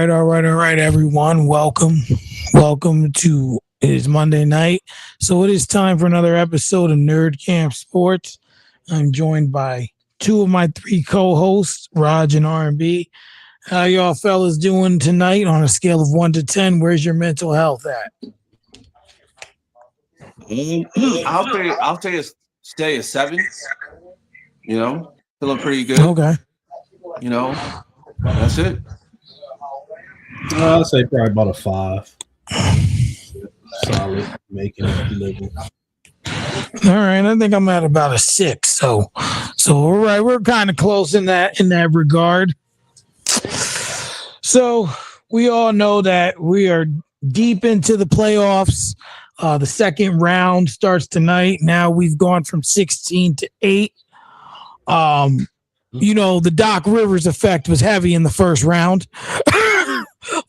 right, everyone. Welcome to it is Monday night. So it is time for another episode of Nerdcamp Sports. I'm joined by two of my three co-hosts, Raj and R&B. How y'all fellas doing tonight on a scale of 1 to 10? Where's your mental health at? I'll say a 7. Feeling pretty good. Okay. That's it. I'll say probably about a 5. Solid, making it living. All right, I think I'm at about a 6. So all right, we're kind of close in that regard. So we all know that we are deep into the playoffs. The second round starts tonight. Now we've gone from 16 to 8. The Doc Rivers effect was heavy in the first round.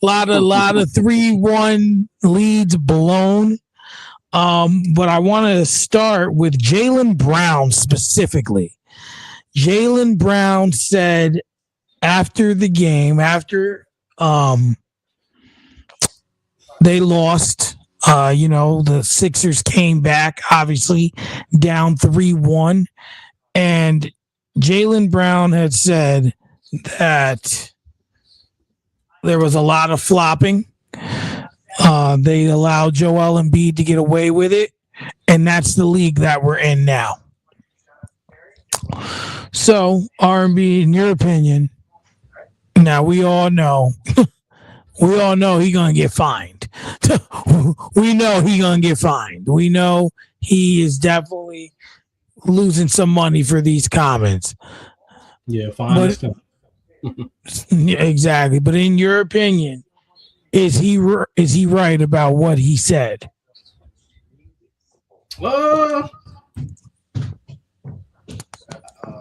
A lot of 3-1 leads blown. But I want to start with Jaylen Brown specifically. Jaylen Brown said after the game, after they lost, the Sixers came back, obviously down 3-1, and Jaylen Brown had said that there was a lot of flopping. They allowed Joel Embiid to get away with it, and that's the league that we're in now. So, R&B, in your opinion, now we all know he's gonna get fined. We know he's gonna get fined. We know he is definitely losing some money for these comments. Yeah, fine. Exactly. But in your opinion, is he right about what he said?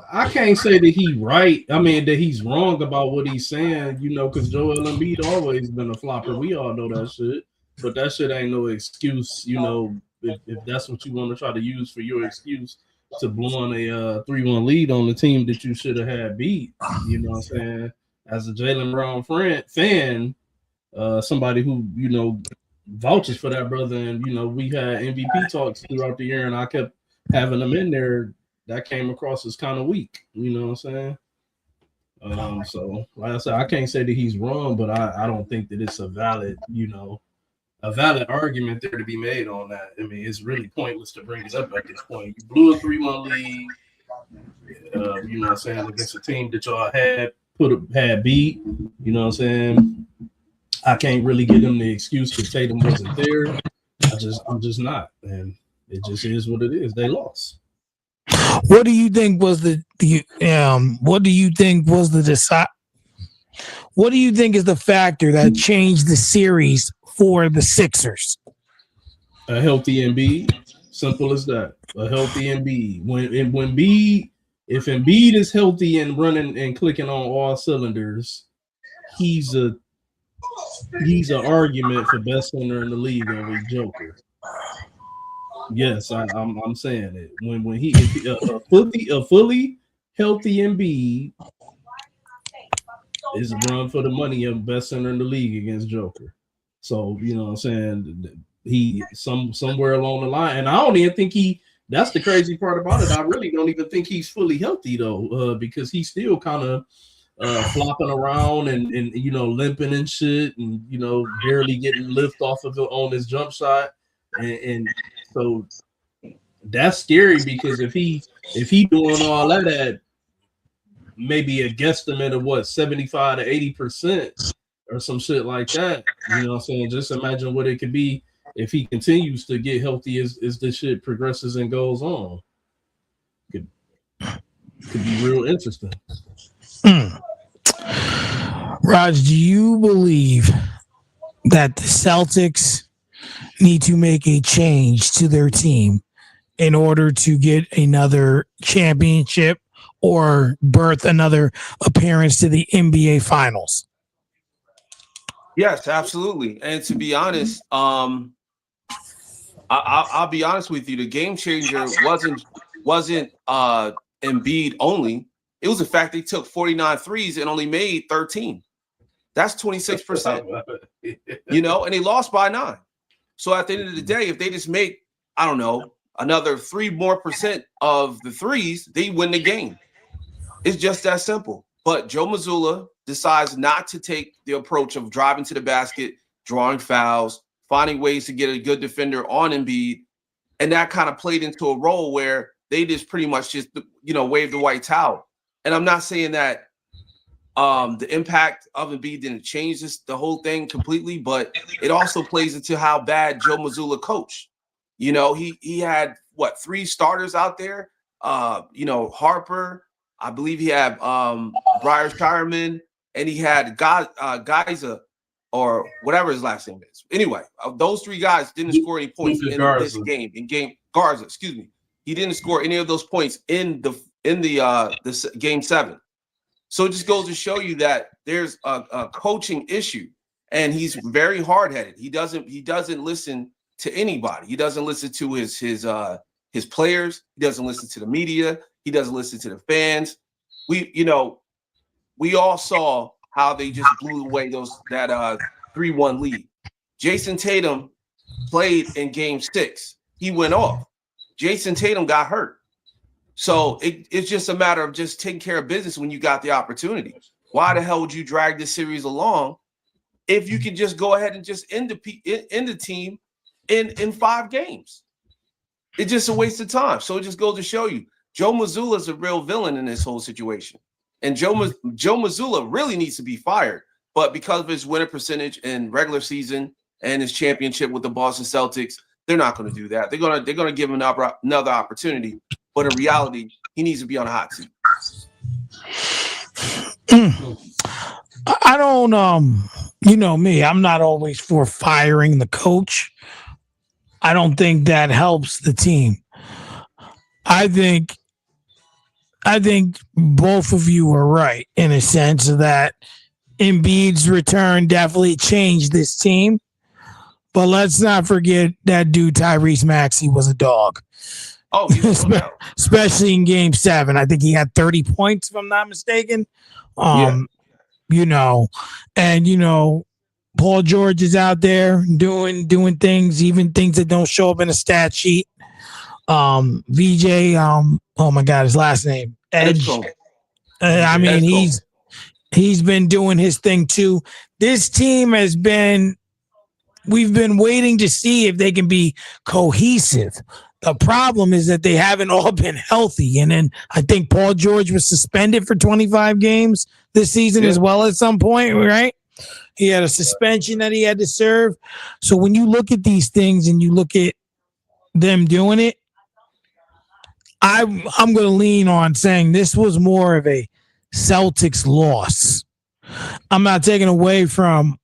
I can't say that he's right. I mean, that he's wrong about what he's saying, because Joel Embiid always been a flopper. We all know that shit. But that shit ain't no excuse, if that's what you want to try to use for your excuse to blow on a 3-1 lead on the team that you should have had beat. You know what I'm saying? As a Jaylen Brown fan, somebody who, vouches for that brother, and, we had MVP talks throughout the year, and I kept having them in there. That came across as kind of weak, you know what I'm saying? So like I said, I can't say that he's wrong, but I don't think that it's a valid argument there to be made on that. I mean, it's really pointless to bring it up at this point. You blew a 3-1 lead, you know what I'm saying, against a team that y'all had beat, you know what I'm saying? I can't really give them the excuse that Tatum wasn't there. I'm just not, and it just is what it is. They lost. What do you think was what do you think is the factor that changed the series for the Sixers? A healthy Embiid. Simple as that. A healthy Embiid. If Embiid is healthy and running and clicking on all cylinders, he's an argument for best center in the league over Joker. Yes, I'm saying it. When he a fully healthy Embiid is run for the money of best center in the league against Joker. So you know what I'm saying, he somewhere along the line, and I don't even think that's the crazy part about it. I really don't even think he's fully healthy though, because he's still kind of flopping around and limping and shit, and barely getting lift off of it on his jump shot, and so that's scary, because if he doing all that at maybe a guesstimate of 75 to 80% or some shit like that, you know what I'm saying? Just imagine what it could be if he continues to get healthy as this shit progresses and goes on. Could be real interesting. Raj, do you believe that the Celtics need to make a change to their team in order to get another championship or birth another appearance to the NBA Finals? Yes, absolutely. And to be honest, I'll be honest with you. The game changer wasn't Embiid only. It was the fact they took 49 threes and only made 13. That's 26%. You know, and they lost by 9. So at the end of the day, if they just make, I don't know, another 3% more of the threes, they win the game. It's just that simple. But Joe Mazzulla decides not to take the approach of driving to the basket, drawing fouls, finding ways to get a good defender on Embiid. And that kind of played into a role where they just pretty much just, you know, waved the white towel. And I'm not saying that the impact of Embiid didn't change the whole thing completely, but it also plays into how bad Joe Mazzulla coached. You know, he had, 3 starters out there? You know, Harper, I believe he had Briar Shireman, and he had Geyser, or whatever his last name is. Anyway, those 3 guys didn't score any points in this game. Garza, excuse me. He didn't score any of those points in the game 7. So it just goes to show you that there's a coaching issue, and he's very hard-headed. He doesn't listen to anybody. He doesn't listen to his players. He doesn't listen to the media. He doesn't listen to the fans. We all saw how they just blew away that 3-1 lead. Jason Tatum played in game 6. He went off. Jason Tatum got hurt. So it's just a matter of just taking care of business when you got the opportunity. Why the hell would you drag this series along if you can just go ahead and just end the team in 5 games? It's just a waste of time. So it just goes to show you, Joe Mazzulla is a real villain in this whole situation. And Joe Mazzulla really needs to be fired. But because of his winning percentage in regular season and his championship with the Boston Celtics, they're not going to do that. They're going to give him another opportunity. But in reality, he needs to be on a hot seat. I don't, you know me, I'm not always for firing the coach. I don't think that helps the team. I think both of you are right in a sense that Embiid's return definitely changed this team. But let's not forget that dude Tyrese Maxey was a dog. Oh, especially in game 7. I think he had 30 points, if I'm not mistaken. You know, and you know, Paul George is out there doing things, even things that don't show up in a stat sheet. VJ, oh my God, his last name, Edge. I mean, he's been doing his thing too. This team we've been waiting to see if they can be cohesive. The problem is that they haven't all been healthy. And then I think Paul George was suspended for 25 games this season as well at some point, right? He had a suspension that he had to serve. So when you look at these things and you look at them doing it, I'm going to lean on saying this was more of a Celtics loss. I'm not taking away from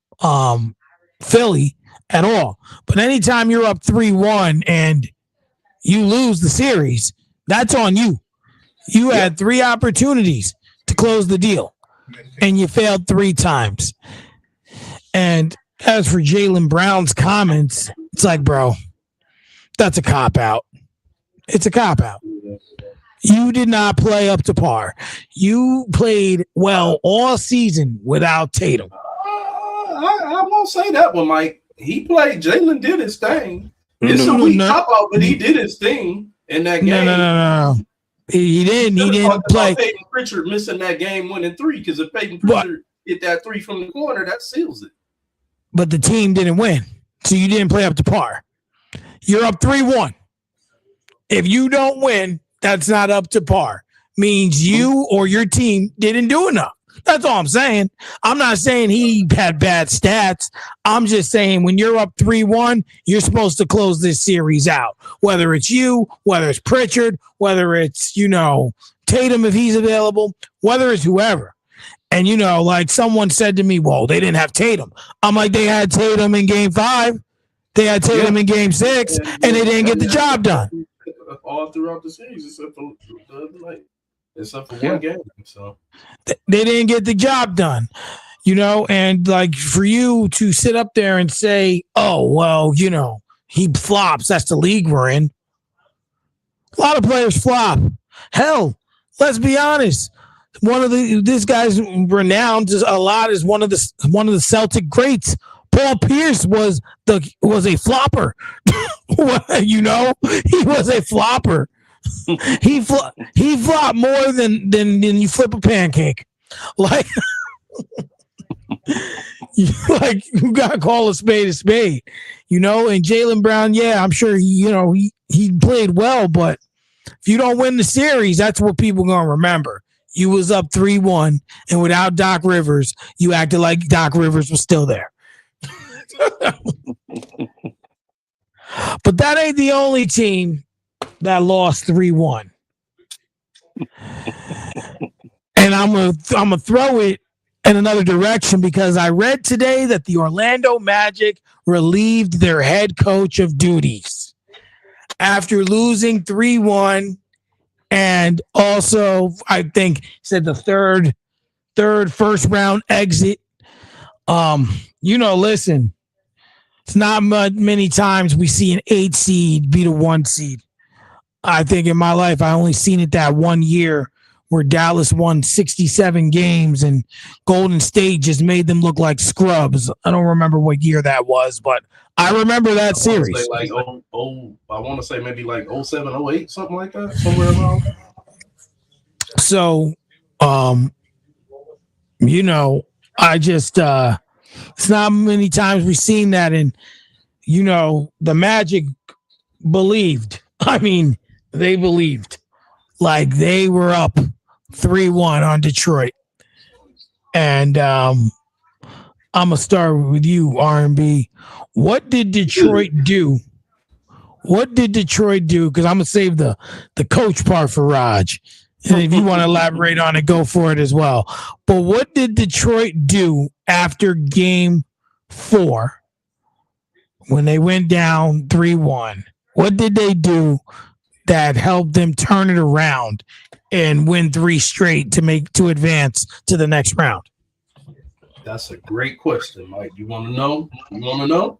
Philly at all. But anytime you're up 3-1 and you lose the series, that's on you. You had 3 opportunities to close the deal, and you failed 3 times. And as for Jaylen Brown's comments, it's like, bro, that's a cop-out. It's a cop-out. You did not play up to par. You played well all season without Tatum. I won't say that one, Mike. He played. Jaylen did his thing. It's a weak cop-out, but he did his thing in that game. No. He didn't play. Peyton Pritchard missing that game-winning 3, because if Peyton Pritchard hit that 3 from the corner, that seals it. But the team didn't win, so you didn't play up to par. You're up 3-1. If you don't win, that's not up to par. Means you or your team didn't do enough. That's all I'm saying. I'm not saying he had bad stats. I'm just saying when you're up 3-1, you're supposed to close this series out. Whether it's you, whether it's Pritchard, whether it's, Tatum if he's available, whether it's whoever. And, like someone said to me, well, they didn't have Tatum. I'm like, they had Tatum in game 5. They had Tatum in game 6, and they didn't get the job done. All throughout the series, except for one game. So they didn't get the job done, and like for you to sit up there and say, oh, well, he flops. That's the league we're in. A lot of players flop. Hell, let's be honest. This guy's renowned a lot as one of the Celtic greats. Paul Pierce was a flopper. You know, he was a flopper. He flopped more than you flip a pancake. Like, you gotta call a spade. You know, and Jaylen Brown, yeah, I'm sure he played well, but if you don't win the series, that's what people gonna remember. You was up 3-1, and without Doc Rivers, you acted like Doc Rivers was still there. But that ain't the only team that lost 3-1. And I'm gonna throw it in another direction because I read today that the Orlando Magic relieved their head coach of duties after losing 3-1. And also, I think said the third first round exit. Listen, it's not many times we see an 8 seed beat a 1 seed. I think in my life, I only seen it that 1 year where Dallas won 67 games and Golden State just made them look like scrubs. I don't remember what year that was, but I remember that series. I want to say maybe like 07, 08, something like that, somewhere around. So, I just it's not many times we've seen that, and the Magic believed. I mean, they believed, like they were up 3-1 on Detroit, and I'm gonna start with you, R&B. What did Detroit do? Because I'm gonna save the coach part for Raj. And if you want to elaborate on it, go for it as well. But what did Detroit do after game 4 when they went down 3-1? What did they do that helped them turn it around and win 3 straight to advance to the next round? That's a great question, Mike. You want to know?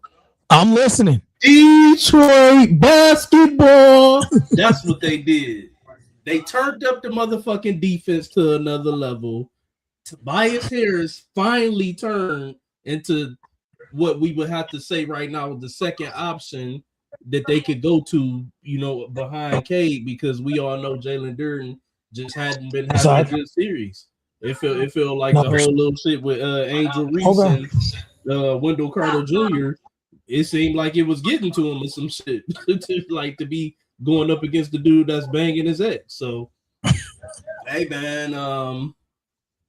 I'm listening. Detroit basketball. That's what they did. They turned up the motherfucking defense to another level. Tobias Harris finally turned into what we would have to say right now the second option that they could go to, behind Cade, because we all know Jalen Durden just hadn't been having a good series. It felt like the whole little shit with Angel Reese and Wendell Carter Jr. It seemed like it was getting to him or some shit to be going up against the dude that's banging his ex. So, hey man,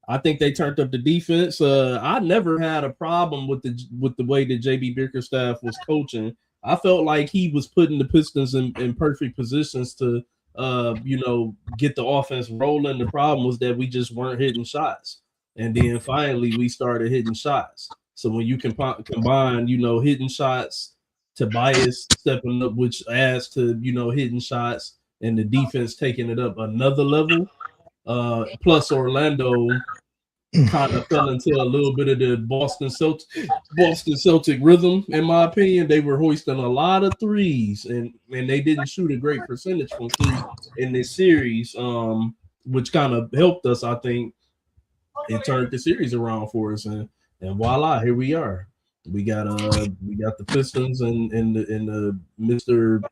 I think they turned up the defense. I never had a problem with the way that JB Bickerstaff was coaching. I felt like he was putting the Pistons in perfect positions to, get the offense rolling. The problem was that we just weren't hitting shots, and then finally we started hitting shots. So when you combine, hitting shots, Tobias stepping up, which adds to, hitting shots, and the defense taking it up another level. Plus Orlando kind of fell into a little bit of the Boston Celtic rhythm, in my opinion. They were hoisting a lot of threes, and they didn't shoot a great percentage from three in this series, which kind of helped us, I think. It turned the series around for us, and voila, here we are. We got the Pistons and the Mr.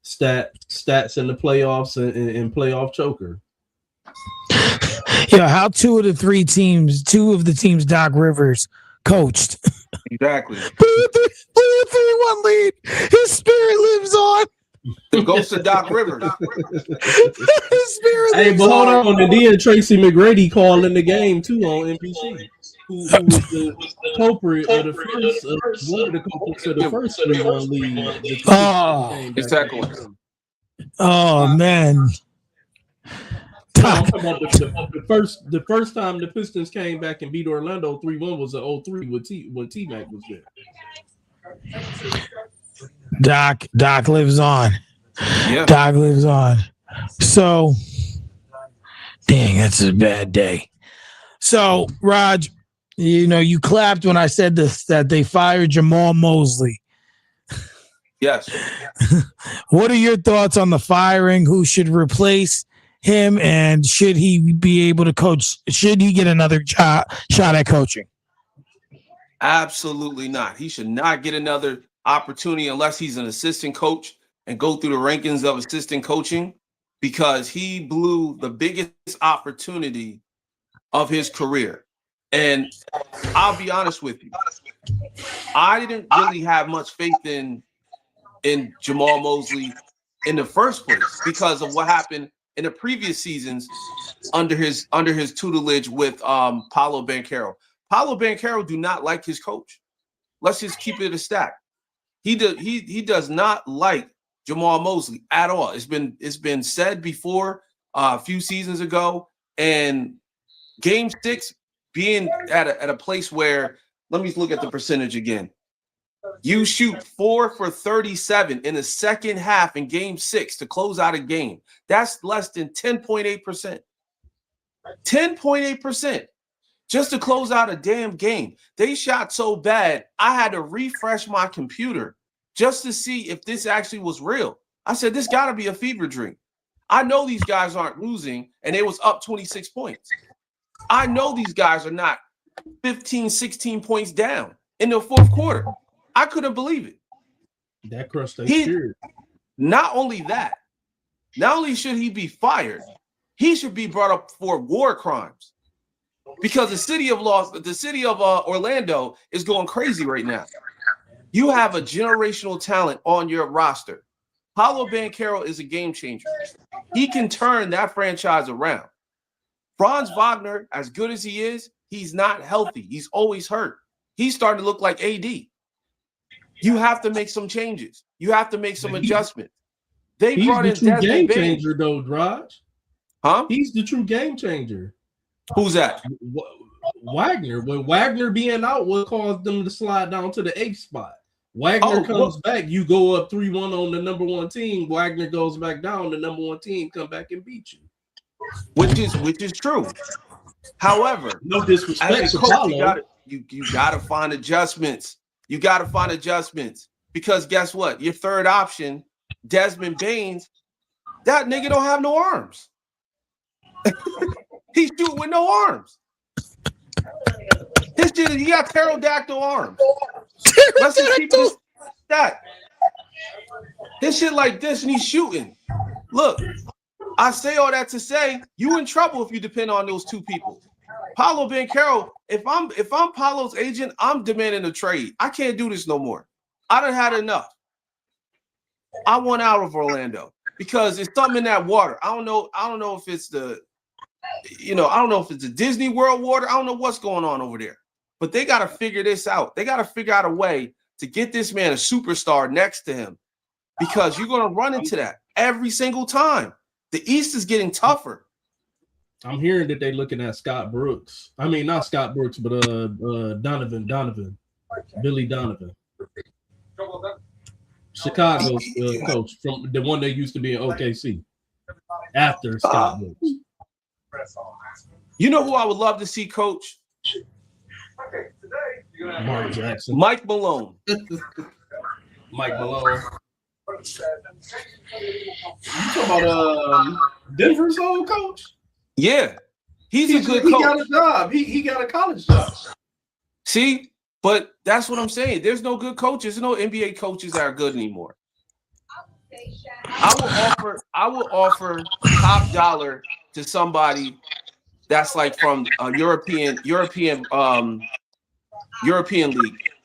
Stats in the playoffs and playoff choker. Yeah, how two of the teams Doc Rivers coached. Exactly. Blew a 3-1 lead. His spirit lives on. The ghost of Doc Rivers. His spirit lives but hold on. And then Tracy McGrady called in the game too on NBC. Who was the culprit of the first one of the culprits of the first 3-1 lead. Exactly. Oh man. I'm talking about the first time the Pistons came back and beat Orlando 3-1 was the 03 when T-Mac was there. Doc lives on. Yeah. Doc lives on. So, dang, that's a bad day. So, Raj, you clapped when I said this, that they fired Jamal Mosley. Yes. What are your thoughts on the firing? Who should replace him, and should he be able to coach? Should he get another shot at coaching? Absolutely not. He should not get another opportunity unless he's an assistant coach and go through the rankings of assistant coaching, because he blew the biggest opportunity of his career. And I'll be honest with you, I didn't really have much faith in Jamal Mosley in the first place because of what happened in the previous seasons under his tutelage with Paulo Banchero. Paulo Banchero do not like his coach. Let's just keep it a stack. He does not like Jamal Mosley at all. It's been said before a few seasons ago, and Game 6 being at a place where, let me look at the percentage again. You shoot 4 for 37 in the second half in Game 6 to close out a game. That's less than 10.8%. 10.8%. Just to close out a damn game. They shot so bad, I had to refresh my computer just to see if this actually was real. I said, this got to be a fever dream. I know these guys aren't losing, and they was up 26 points. I know these guys are not 15, 16 points down in the fourth quarter. I couldn't believe it. That crushed their spirit. Not only that, not only should he be fired, he should be brought up for war crimes. Because the city of Orlando is going crazy right now. You have a generational talent on your roster. Paulo Banchero is a game changer. He can turn that franchise around. Franz Wagner, as good as he is, he's not healthy. He's always hurt. He's starting to look like AD. You have to make some changes. You have to make some adjustments. They brought in Desmond game changer, though, Raj. Huh? He's the true game changer. Who's that? Wagner. When Wagner being out, what caused them to slide down to the 8th spot? Wagner comes back. You go up 3-1 on the number 1 team. Wagner goes back down. The number 1 team come back and beat you. Which is true. However, no disrespect as a coach, you gotta find adjustments. You gotta find adjustments because guess what? Your third option, Desmond Baines, that nigga don't have no arms. He's shooting with no arms. This shit, he got pterodactyl arms. Let's just keep this that. This shit like this, and he's shooting. Look, I say all that to say you in trouble if you depend on those two people. Paulo Banchero, if I'm Paulo's agent, I'm demanding a trade. I can't do this no more. I done had enough. I want out of Orlando because there's something in that water. I don't know if it's the Disney World water. I don't know what's going on over there. But they got to figure this out. They got to figure out a way to get this man a superstar next to him because you're going to run into that every single time. The East is getting tougher. I'm hearing that they're looking at Scott Brooks. I mean, not Scott Brooks, but Donovan. Billy Donovan. Chicago's coach, from the one that used to be in OKC after Scott Brooks. You know who I would love to see coach? Mark Jackson. Mike Malone. Mike Malone. You talking about Denver's old coach? Yeah. He's a good coach. He got a job. He got a college job. See? But that's what I'm saying. There's no good coaches. There's no NBA coaches that are good anymore. I will offer top dollar to somebody that's like from a European league.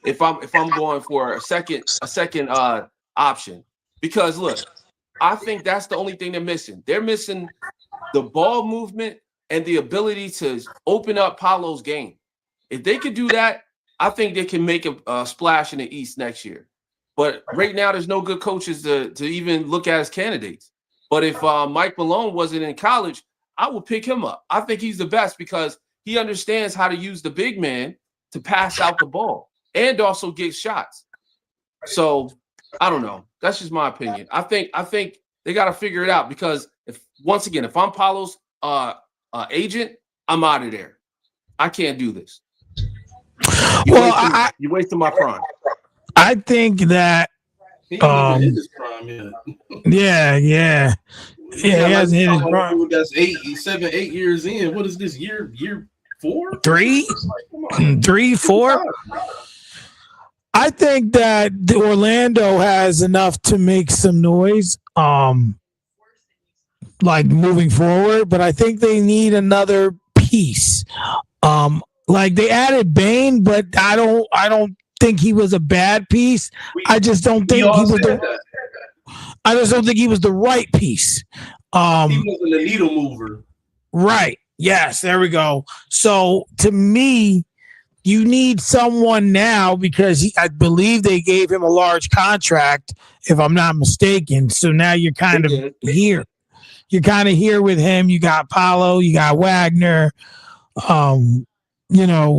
If I'm going for a second option, because look, I think that's the only thing they're missing. They're missing the ball movement and the ability to open up Paulo's game. If they could do that, I think they can make a splash in the East next year. But right now, there's no good coaches to even look at as candidates. But if Mike Malone wasn't in college, I would pick him up. I think he's the best because he understands how to use the big man to pass out the ball and also get shots. So I don't know. That's just my opinion. I think they got to figure it out because if I'm Paulo's agent, I'm out of there. I can't do this. You're wasting my prime. I think that. Yeah. Yeah, he hasn't hit his prime. That's 7, 8 years in. What is this year 4? 3, 4. I think that Orlando has enough to make some noise, like moving forward. But I think they need another piece. Like they added Bane, but I don't think he was a bad piece. I just don't think he was I just don't think he was the right piece. He wasn't a needle mover. Right. Yes, there we go. So to me, you need someone now because I believe they gave him a large contract, if I'm not mistaken. So now you're kind of here. You're kind of here with him. You got Paulo, you got Wagner, Wendell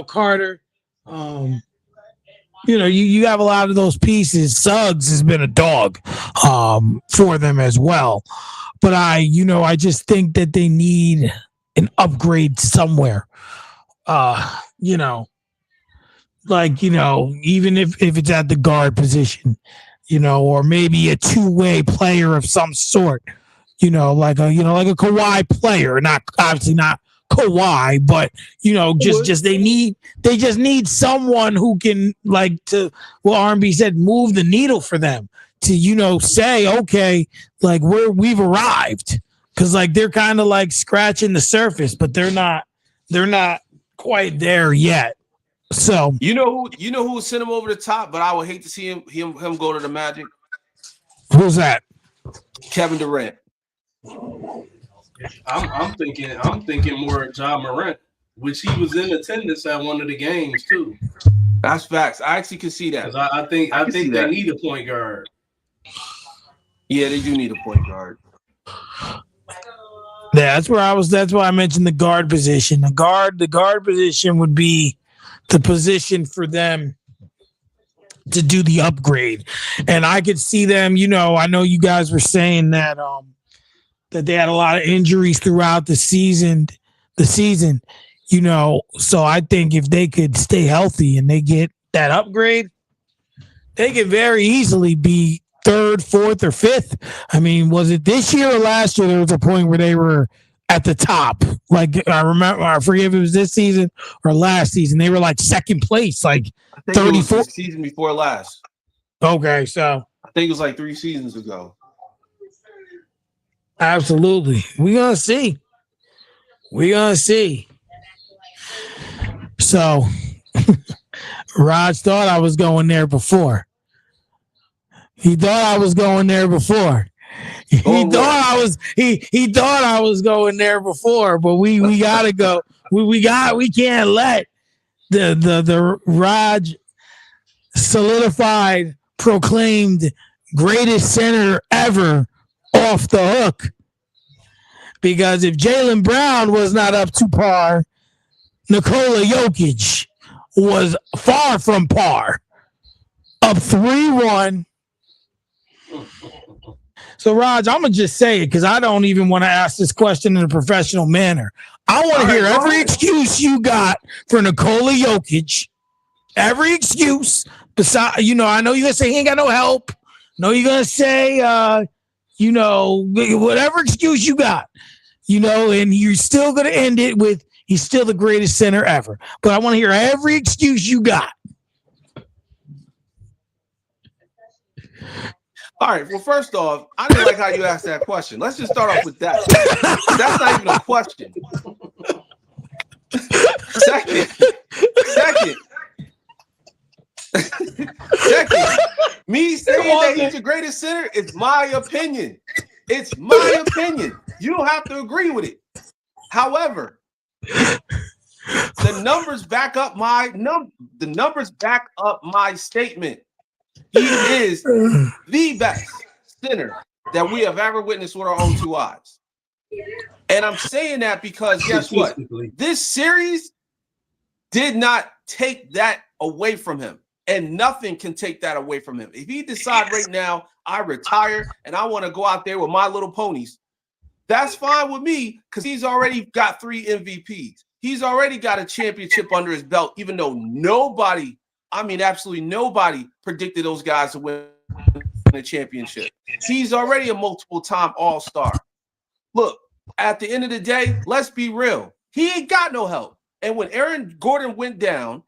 Carter. You have a lot of those pieces. Suggs has been a dog for them as well. But I just think that they need an upgrade somewhere. Even if it's at the guard position, or maybe a two-way player of some sort, like a Kawhi player, obviously not Kawhi, but they just need someone who can, like, to what R&B said, move the needle for them to say, okay, like we've arrived, because like they're kind of like scratching the surface, but they're not quite there yet. So who would send him over the top, but I would hate to see him go to the Magic. Who's that? Kevin Durant. I'm thinking more Ja Morant, which he was in attendance at one of the games too. That's facts. I actually can see that. I think they need a point guard. Yeah, they do need a point guard. Yeah, that's why I mentioned the guard position. The guard position would be the position for them to do the upgrade. And I could see them, I know you guys were saying that that they had a lot of injuries throughout the season, so I think if they could stay healthy and they get that upgrade, they could very easily be 3rd, 4th, or 5th. I mean, was it this year or last year there was a point where they were at the top? Like, I forget if it was this season or last season. They were like 2nd place, like 34 season before last. Okay, so I think it was like 3 seasons ago. Absolutely. We're gonna see. So Raj thought I was going there before. He thought I was going there before. He thought I was going there before, but we gotta go. We can't let the Raj solidified, proclaimed greatest center ever off the hook. Because if Jaylen Brown was not up to par, Nikola Jokic was far from par. Up 3-1. So, Raj, I'm going to just say it because I don't even want to ask this question in a professional manner. I want to hear every excuse you got for Nikola Jokic. Every excuse. Besides, I know you're going to say he ain't got no help. No, you're going to say, whatever excuse you got, and you're still going to end it with he's still the greatest center ever. But I want to hear every excuse you got. All right. Well, first off, I didn't like how you asked that question. Let's just start off with that. That's not even a question. Second, me saying that he's the greatest center is my opinion. It's my opinion. You don't have to agree with it. However, the numbers back up my statement. He is the best center that we have ever witnessed with our own 2 eyes. And I'm saying that because guess what? This series did not take that away from him. And nothing can take that away from him. If he decides right now, I retire and I want to go out there with my little ponies, that's fine with me because he's already got 3 MVPs. He's already got a championship under his belt, even though absolutely nobody predicted those guys to win a championship. He's already a multiple-time All-Star. Look, at the end of the day, let's be real. He ain't got no help. And when Aaron Gordon went down,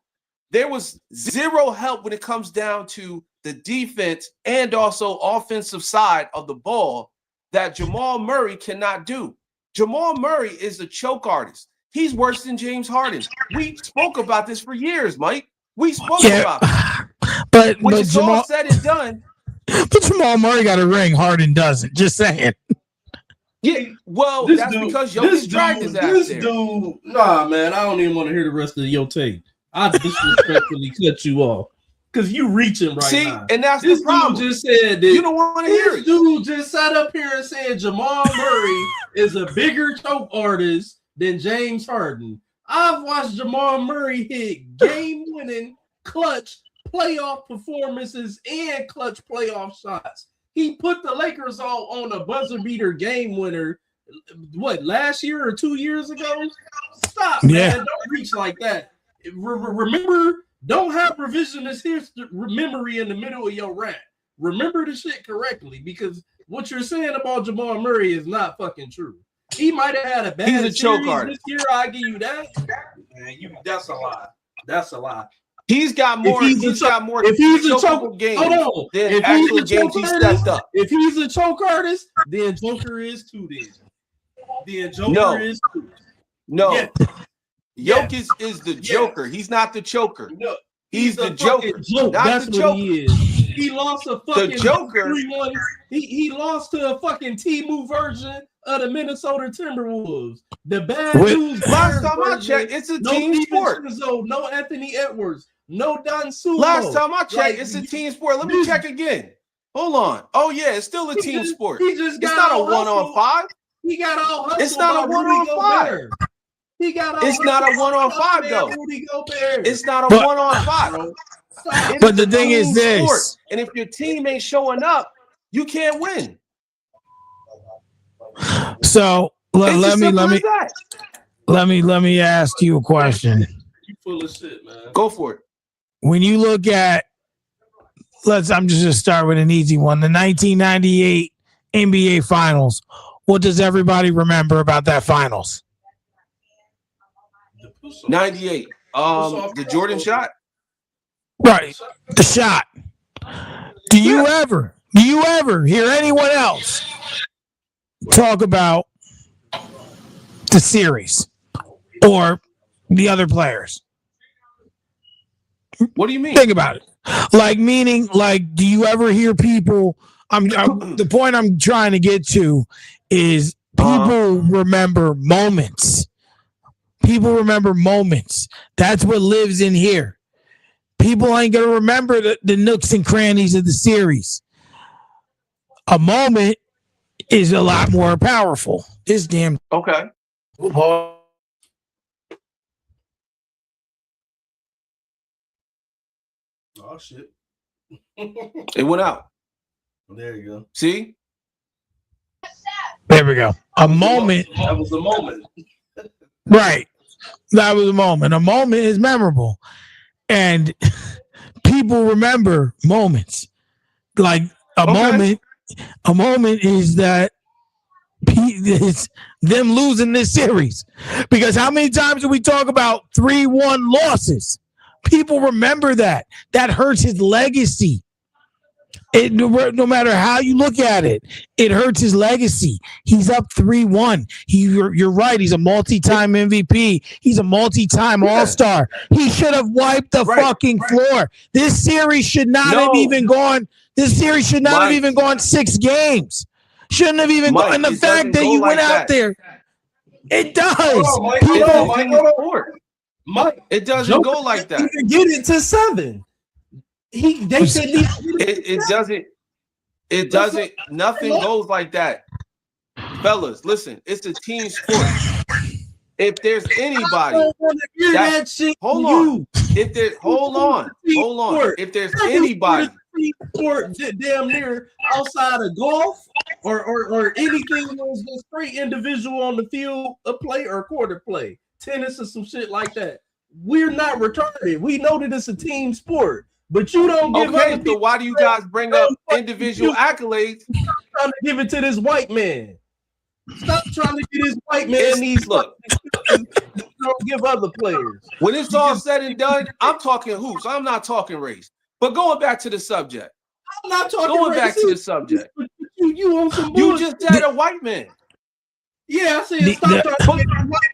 there was zero help when it comes down to the defense and also offensive side of the ball that Jamal Murray cannot do. Jamal Murray is a choke artist. He's worse than James Harden. We spoke about this for years, Mike. We spoke about it. But when it's all Jamal said and done. But Jamal Murray got a ring. Harden doesn't. Just saying. Yeah, well, that's because Jokic dragged his ass there. Nah, man, I don't even want to hear the rest of your tape. I disrespectfully cut you off because you reaching right now. And that's this the problem. Dude just said that you don't want to hear it. This dude just sat up here and said Jamal Murray is a bigger choke artist than James Harden. I've watched Jamal Murray hit game-winning, clutch playoff performances and clutch playoff shots. He put the Lakers all on a buzzer beater game winner. What, last year or 2 years ago? Stop, man! Don't reach like that. Remember, don't have revisionist memory in the middle of your rant. Remember the shit correctly, because what you're saying about Jamal Murray is not fucking true. He might have had a bad He's a choke artist this year. I give you that. Man, that's a lie. That's a lie. He's got more. If he's a choke game, then actual games he stepped up. If he's a choke artist, then Joker is too. Then Joker is too. No, yeah. Jokic is the Joker. He's not the choker. No, he's the Joker. Not That's the Joker. What he is. He lost a fucking the Joker. He lost to a fucking T-Move version of the Minnesota Timberwolves. The bad news. Last time I checked, it's a team sport. No Anthony Edwards. No Don Sumo. Last time I checked, it's a team sport. Let me check again. Hold on. Oh yeah, it's still a team sport. It's not a 1-on-5. He got all hustle. It's not a 1-on-5. He got all. It's not a 1-on-5 though. It's not a 1-on-5. But the thing is this. Sport. And if your team ain't showing up, you can't win. So let me ask you a question. You full of shit, man. Go for it. When you look at, I'm just gonna start with an easy one. The 1998 NBA Finals. What does everybody remember about that finals? 98. The Jordan shot. Right. The shot. Do you ever hear anyone else talk about the series or the other players? What do you mean? Think about it. Do you ever hear people? The point I'm trying to get to is people remember moments. People remember moments. That's what lives in here. People ain't going to remember the nooks and crannies of the series. A moment is a lot more powerful. This damn. Okay. Oh shit! It went out. There you go. See? There we go. A moment. That was a moment. Right. That was a moment. A moment is memorable. And people remember moments. Like a moment is that it's them losing this series. Because how many times do we talk about 3-1 losses? People remember that. That hurts his legacy. No matter how you look at it, it hurts his legacy. He's up 3-1. You're right. He's a multi-time MVP. He's a multi-time All-Star. He should have wiped the fucking floor. This series should not have even gone. This series should not have even gone 6 games. Shouldn't have even gone. And the fact that you went out there, it does. Mike, it doesn't go like that. Even get it to 7. They said it doesn't. It doesn't. Nothing goes like that, fellas. Listen, it's a team sport. If there's anybody, hold on. If there's anybody, sport damn near outside of golf or anything that was just straight individual on the field of play or quarter play, tennis or some shit like that. We're not retarded. We know that it's a team sport. But you don't give Okay, other so people. why do you guys bring up individual accolades? Stop trying to give it to this white man. Stop trying to get this white man these Look. Don't give other players. When it's all said and done, I'm talking hoops. I'm not talking race. But going back to the subject. I'm not talking going race. back to the subject. You on some You bullshit. just said a white man. Yeah, I said stop trying to get a white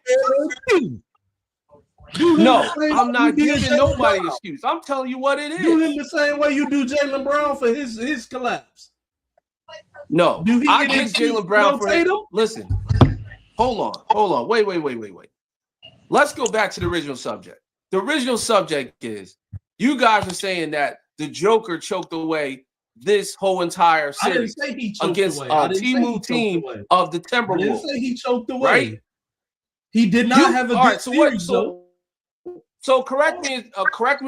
man. No, I'm not giving nobody an excuse. I'm telling you what it is. Do him the same way you do Jaylen Brown for his collapse. No, I give Jaylen Brown for it. Listen, hold on. Wait. Let's go back to the original subject. The original subject is you guys are saying that the Joker choked away this whole entire series against a team of the Timberwolves. I didn't say he choked away. Right? He did not have a good series. So correct me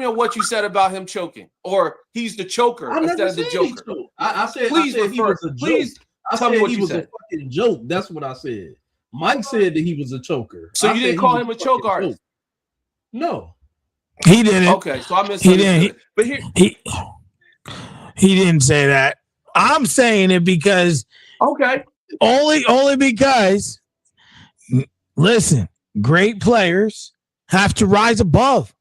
on what you said about him choking, or he's the choker instead of the Joker. I said please he was a joke. Please tell me what you said. A fucking joke. That's what I said. Mike said that he was a choker. So you didn't call him a choke artist? No, he didn't. Okay, so I misunderstood. But he didn't say that. I'm saying it because only because listen, great players have to rise above.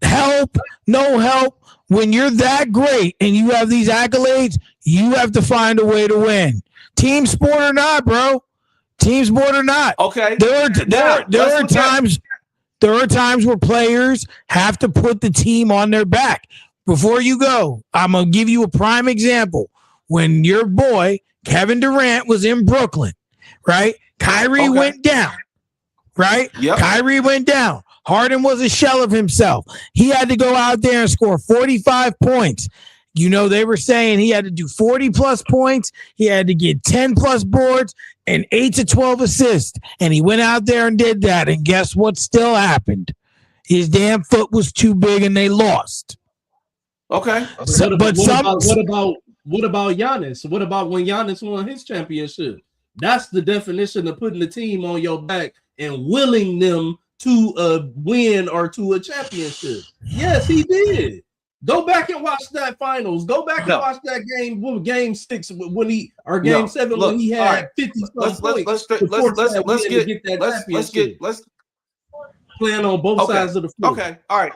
Help, no help. When you're that great and you have these accolades, you have to find a way to win. Team sport or not, bro. Team sport or not. Okay. There are times where players have to put the team on their back. Before you go, I'm gonna give you a prime example. When your boy Kevin Durant was in Brooklyn, right? Kyrie went down. Right? Yep. Kyrie went down. Harden was a shell of himself. He had to go out there and score 45 points. You know, they were saying he had to do 40 plus points. He had to get 10 plus boards and 8 to 12 assists. And he went out there and did that. And guess what still happened? His damn foot was too big and they lost. Okay. What about Giannis? What about when Giannis won his championship? That's the definition of putting the team on your back and willing them to win or to a championship. Yes, he did. Go back and watch that finals. Go back and watch that game 6 when he or game 7 when he had 50 let's playing on both sides of the floor. Okay, all right.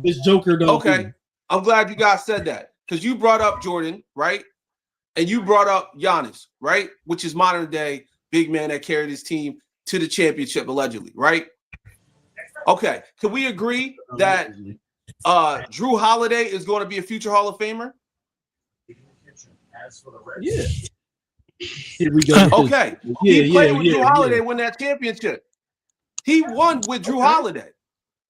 This Joker don't. Okay, I'm glad you guys said that because you brought up Jordan, right? And you brought up Giannis, right? Which is modern day big man that carried his team to the championship, allegedly, right? Okay. Can we agree that Drew Holiday is going to be a future Hall of Famer? Yeah. Here we go. Okay. He played with Drew Holiday win that championship. He won with Drew Holiday.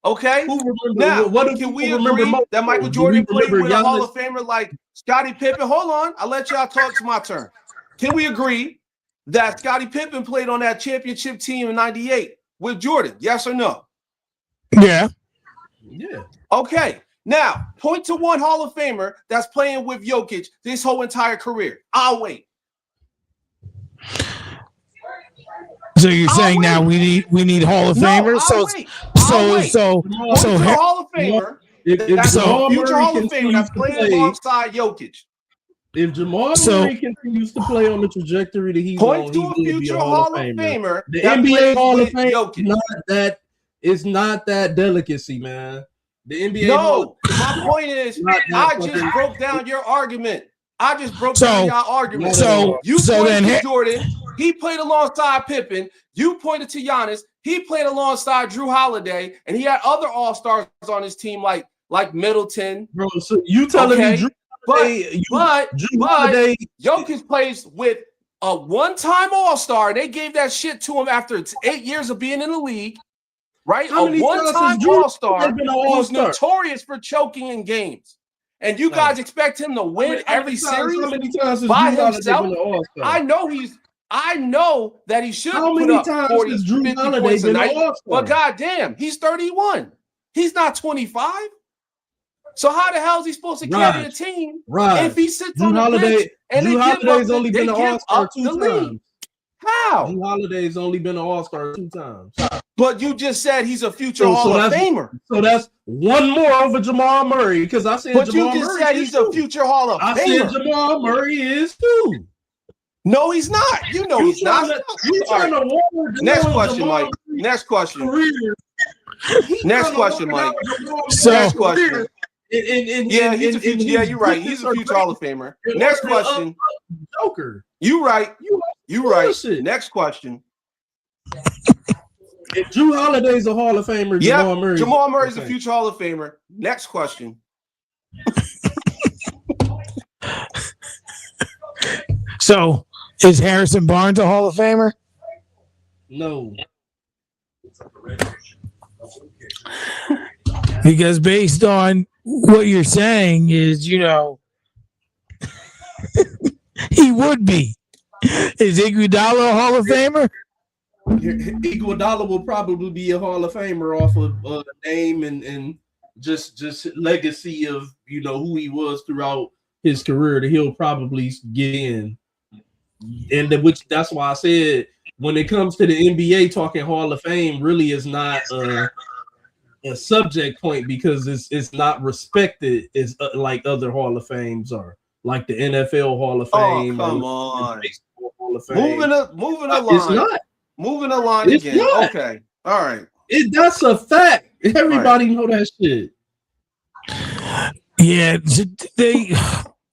Okay. Now, can we agree that Michael Jordan played with a Hall of Famer like Scottie Pippen? Hold on. I'll let y'all talk. It's my turn. Can we agree that Scottie Pippen played on that championship team in '98 with Jordan? Yes or no? Yeah. Yeah. Okay. Now, point to one Hall of Famer that's playing with Jokic this whole entire career. I'll wait. So you're saying now we need Hall of Famers? So Hall of Famer. That's a future Hall of Famer that's playing alongside Jokic. If Jamal Murray continues to play on the trajectory that he's on, to a future Hall of Famer. The NBA Hall of Fame is not that delicacy, man. The NBA. No, my point is, I just broke down your argument. I just broke down your argument. You pointed to Jordan. He played alongside Pippen. You pointed to Giannis. He played alongside Drew Holiday, and he had other all-stars on his team like Middleton. Bro, so you telling me Drew but Jokic plays with a one-time all-star. They gave that shit to him after 8 years of being in the league, right? A one-time all-star who's notorious for choking in games. And you guys expect him to win every series by himself? I know that he should put up 40, 50 points a night, but goddamn, he's 31. He's not 25. So how the hell is he supposed to carry the team if he sits on the bench and Drew Holiday's only been an all-star 2 times? How? Drew Holiday's only been an All-Star 2 times. But you just said he's a future Hall of Famer. So that's one more over Jamal Murray because I said but Jamal you just Murray said he's a future Hall of Famer. I said Jamal Murray is too. No, he's not. You know he's not. Next question, Mike. Next question. Next question, Mike. Next question. Yeah, he's a future. Yeah, you're right. He's a future Hall of Famer. Next question. Joker. You right. You right. Next question. If Drew Holiday's a Hall of Famer, Jamal Murray's a future Hall of Famer. Next question. So, is Harrison Barnes a Hall of Famer? No. Because based on what you're saying is, he would be. Is Iguodala a Hall of Famer? Iguodala will probably be a Hall of Famer off of name and just legacy of who he was throughout his career that he'll probably get in. And that's why I said when it comes to the NBA, talking Hall of Fame really is not a subject point because it's not respected as like other Hall of Fames are, like the NFL Hall of Fame. Oh, come on. Hall of Fame. Moving along. It's not. Moving along again. Not. Okay. All right. That's a fact. Everybody know that shit. Yeah,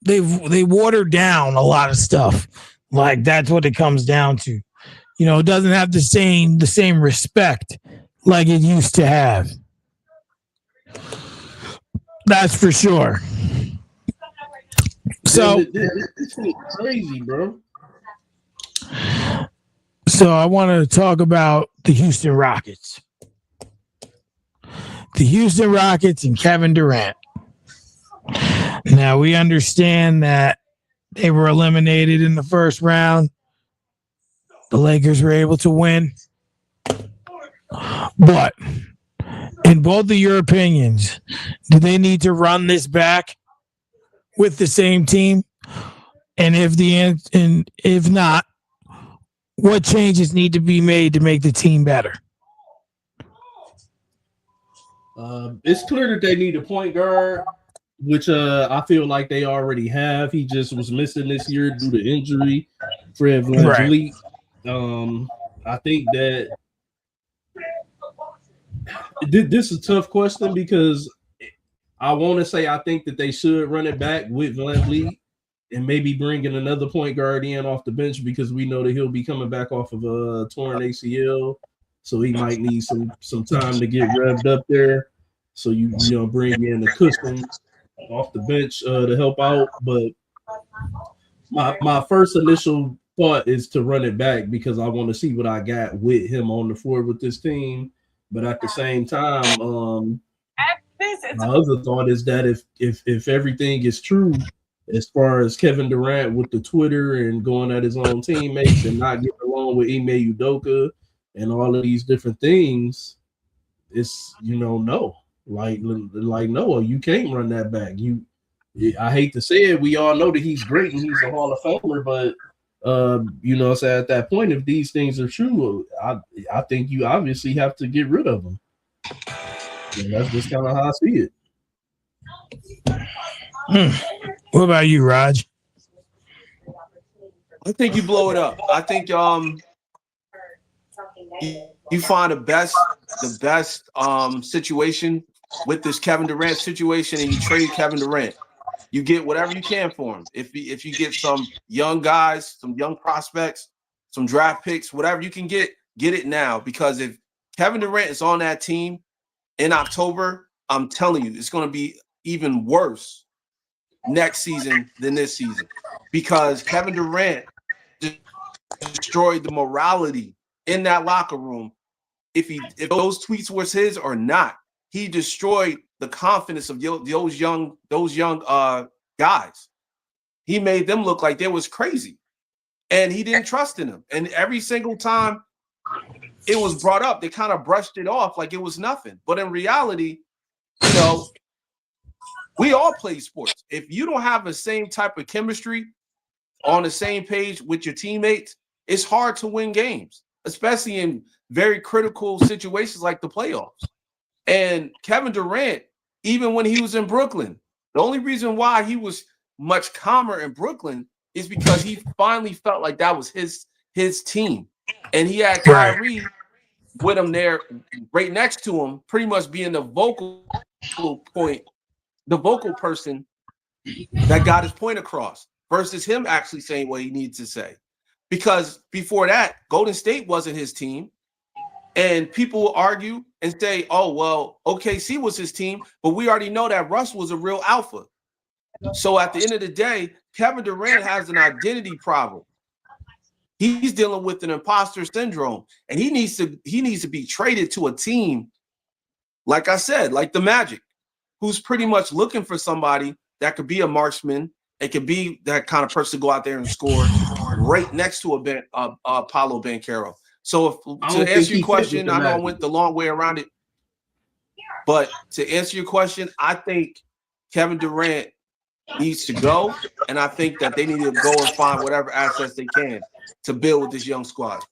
they watered down a lot of stuff. Like that's what it comes down to. It doesn't have the same respect like it used to have. That's for sure. So it's crazy, bro. So I want to talk about the Houston Rockets. The Houston Rockets and Kevin Durant. Now we understand that they were eliminated in the first round. The Lakers were able to win. But in both of your opinions, do they need to run this back with the same team? And if not, what changes need to be made to make the team better? It's clear that they need a point guard, which I feel like they already have. He just was missing this year due to injury. Fred VanVleet. Right. I think that this is a tough question because I want to say I think that they should run it back with VanVleet and maybe bringing another point guard in off the bench because we know that he'll be coming back off of a torn ACL, so he might need some time to get revved up there. So you bring in the cushion off the bench to help out. But my first initial thought is to run it back because I want to see what I got with him on the floor with this team. But at the same time, my other thought is that if everything is true, as far as Kevin Durant with the Twitter and going at his own teammates and not getting along with Ime Udoka and all of these different things, it's no. Like no, you can't run that back. I hate to say it, we all know that he's great and he's a Hall of Famer, but so at that point, if these things are true, I think you obviously have to get rid of them. And that's just kind of how I see it. What about you, Raj? I think you blow it up. I think you find the best situation with this Kevin Durant situation, and you trade Kevin Durant. You get whatever you can for him. If you get some young guys, some young prospects, some draft picks, whatever you can get it now. Because if Kevin Durant is on that team in October, I'm telling you, it's going to be even worse next season than this season. Because Kevin Durant destroyed the morality in that locker room. If those tweets was his or not, he destroyed the confidence of those young guys. He made them look like they was crazy, and he didn't trust in them. And every single time it was brought up, they kind of brushed it off like it was nothing. But in reality, we all play sports. If you don't have the same type of chemistry on the same page with your teammates, it's hard to win games, especially in very critical situations like the playoffs. And Kevin Durant, even when he was in Brooklyn, the only reason why he was much calmer in Brooklyn is because he finally felt like that was his team. And he had Kyrie with him there right next to him, pretty much being the vocal point, the vocal person that got his point across versus him actually saying what he needed to say. Because before that, Golden State wasn't his team. And people will argue and say, oh, well, OKC was his team, but we already know that Russ was a real alpha. So at the end of the day, Kevin Durant has an identity problem. He's dealing with an imposter syndrome, and he needs to be traded to a team, like I said, like the Magic, who's pretty much looking for somebody that could be a marksman. It could be that kind of person to go out there and score right next to Paolo Banchero. So to answer your question, I know I went the long way around it, but to answer your question, I think Kevin Durant needs to go, and I think that they need to go and find whatever assets they can to build with this young squad.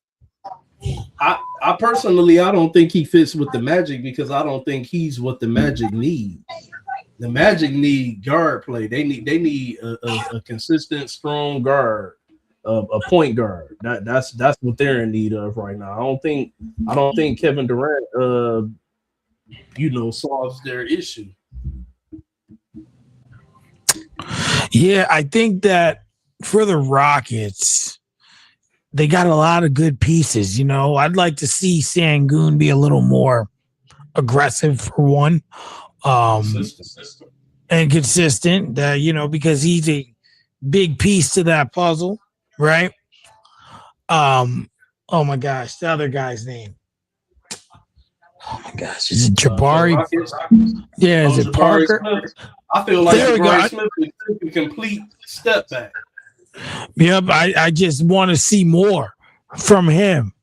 I personally, I don't think he fits with the Magic because I don't think he's what the Magic need. The Magic need guard play. They need a consistent, strong guard, a point guard. That's what they're in need of right now. I don't think Kevin Durant, solves their issue. Yeah, I think that for the Rockets, they got a lot of good pieces. I'd like to see Sengun be a little more aggressive for one, and consistent. Because he's a big piece to that puzzle, right? Oh my gosh, the other guy's name. Oh my gosh, is it Jabari? Yeah, is it Jabari Parker? Smith. I feel like Jabari Smith is a complete step back. Yep, I just want to see more from him,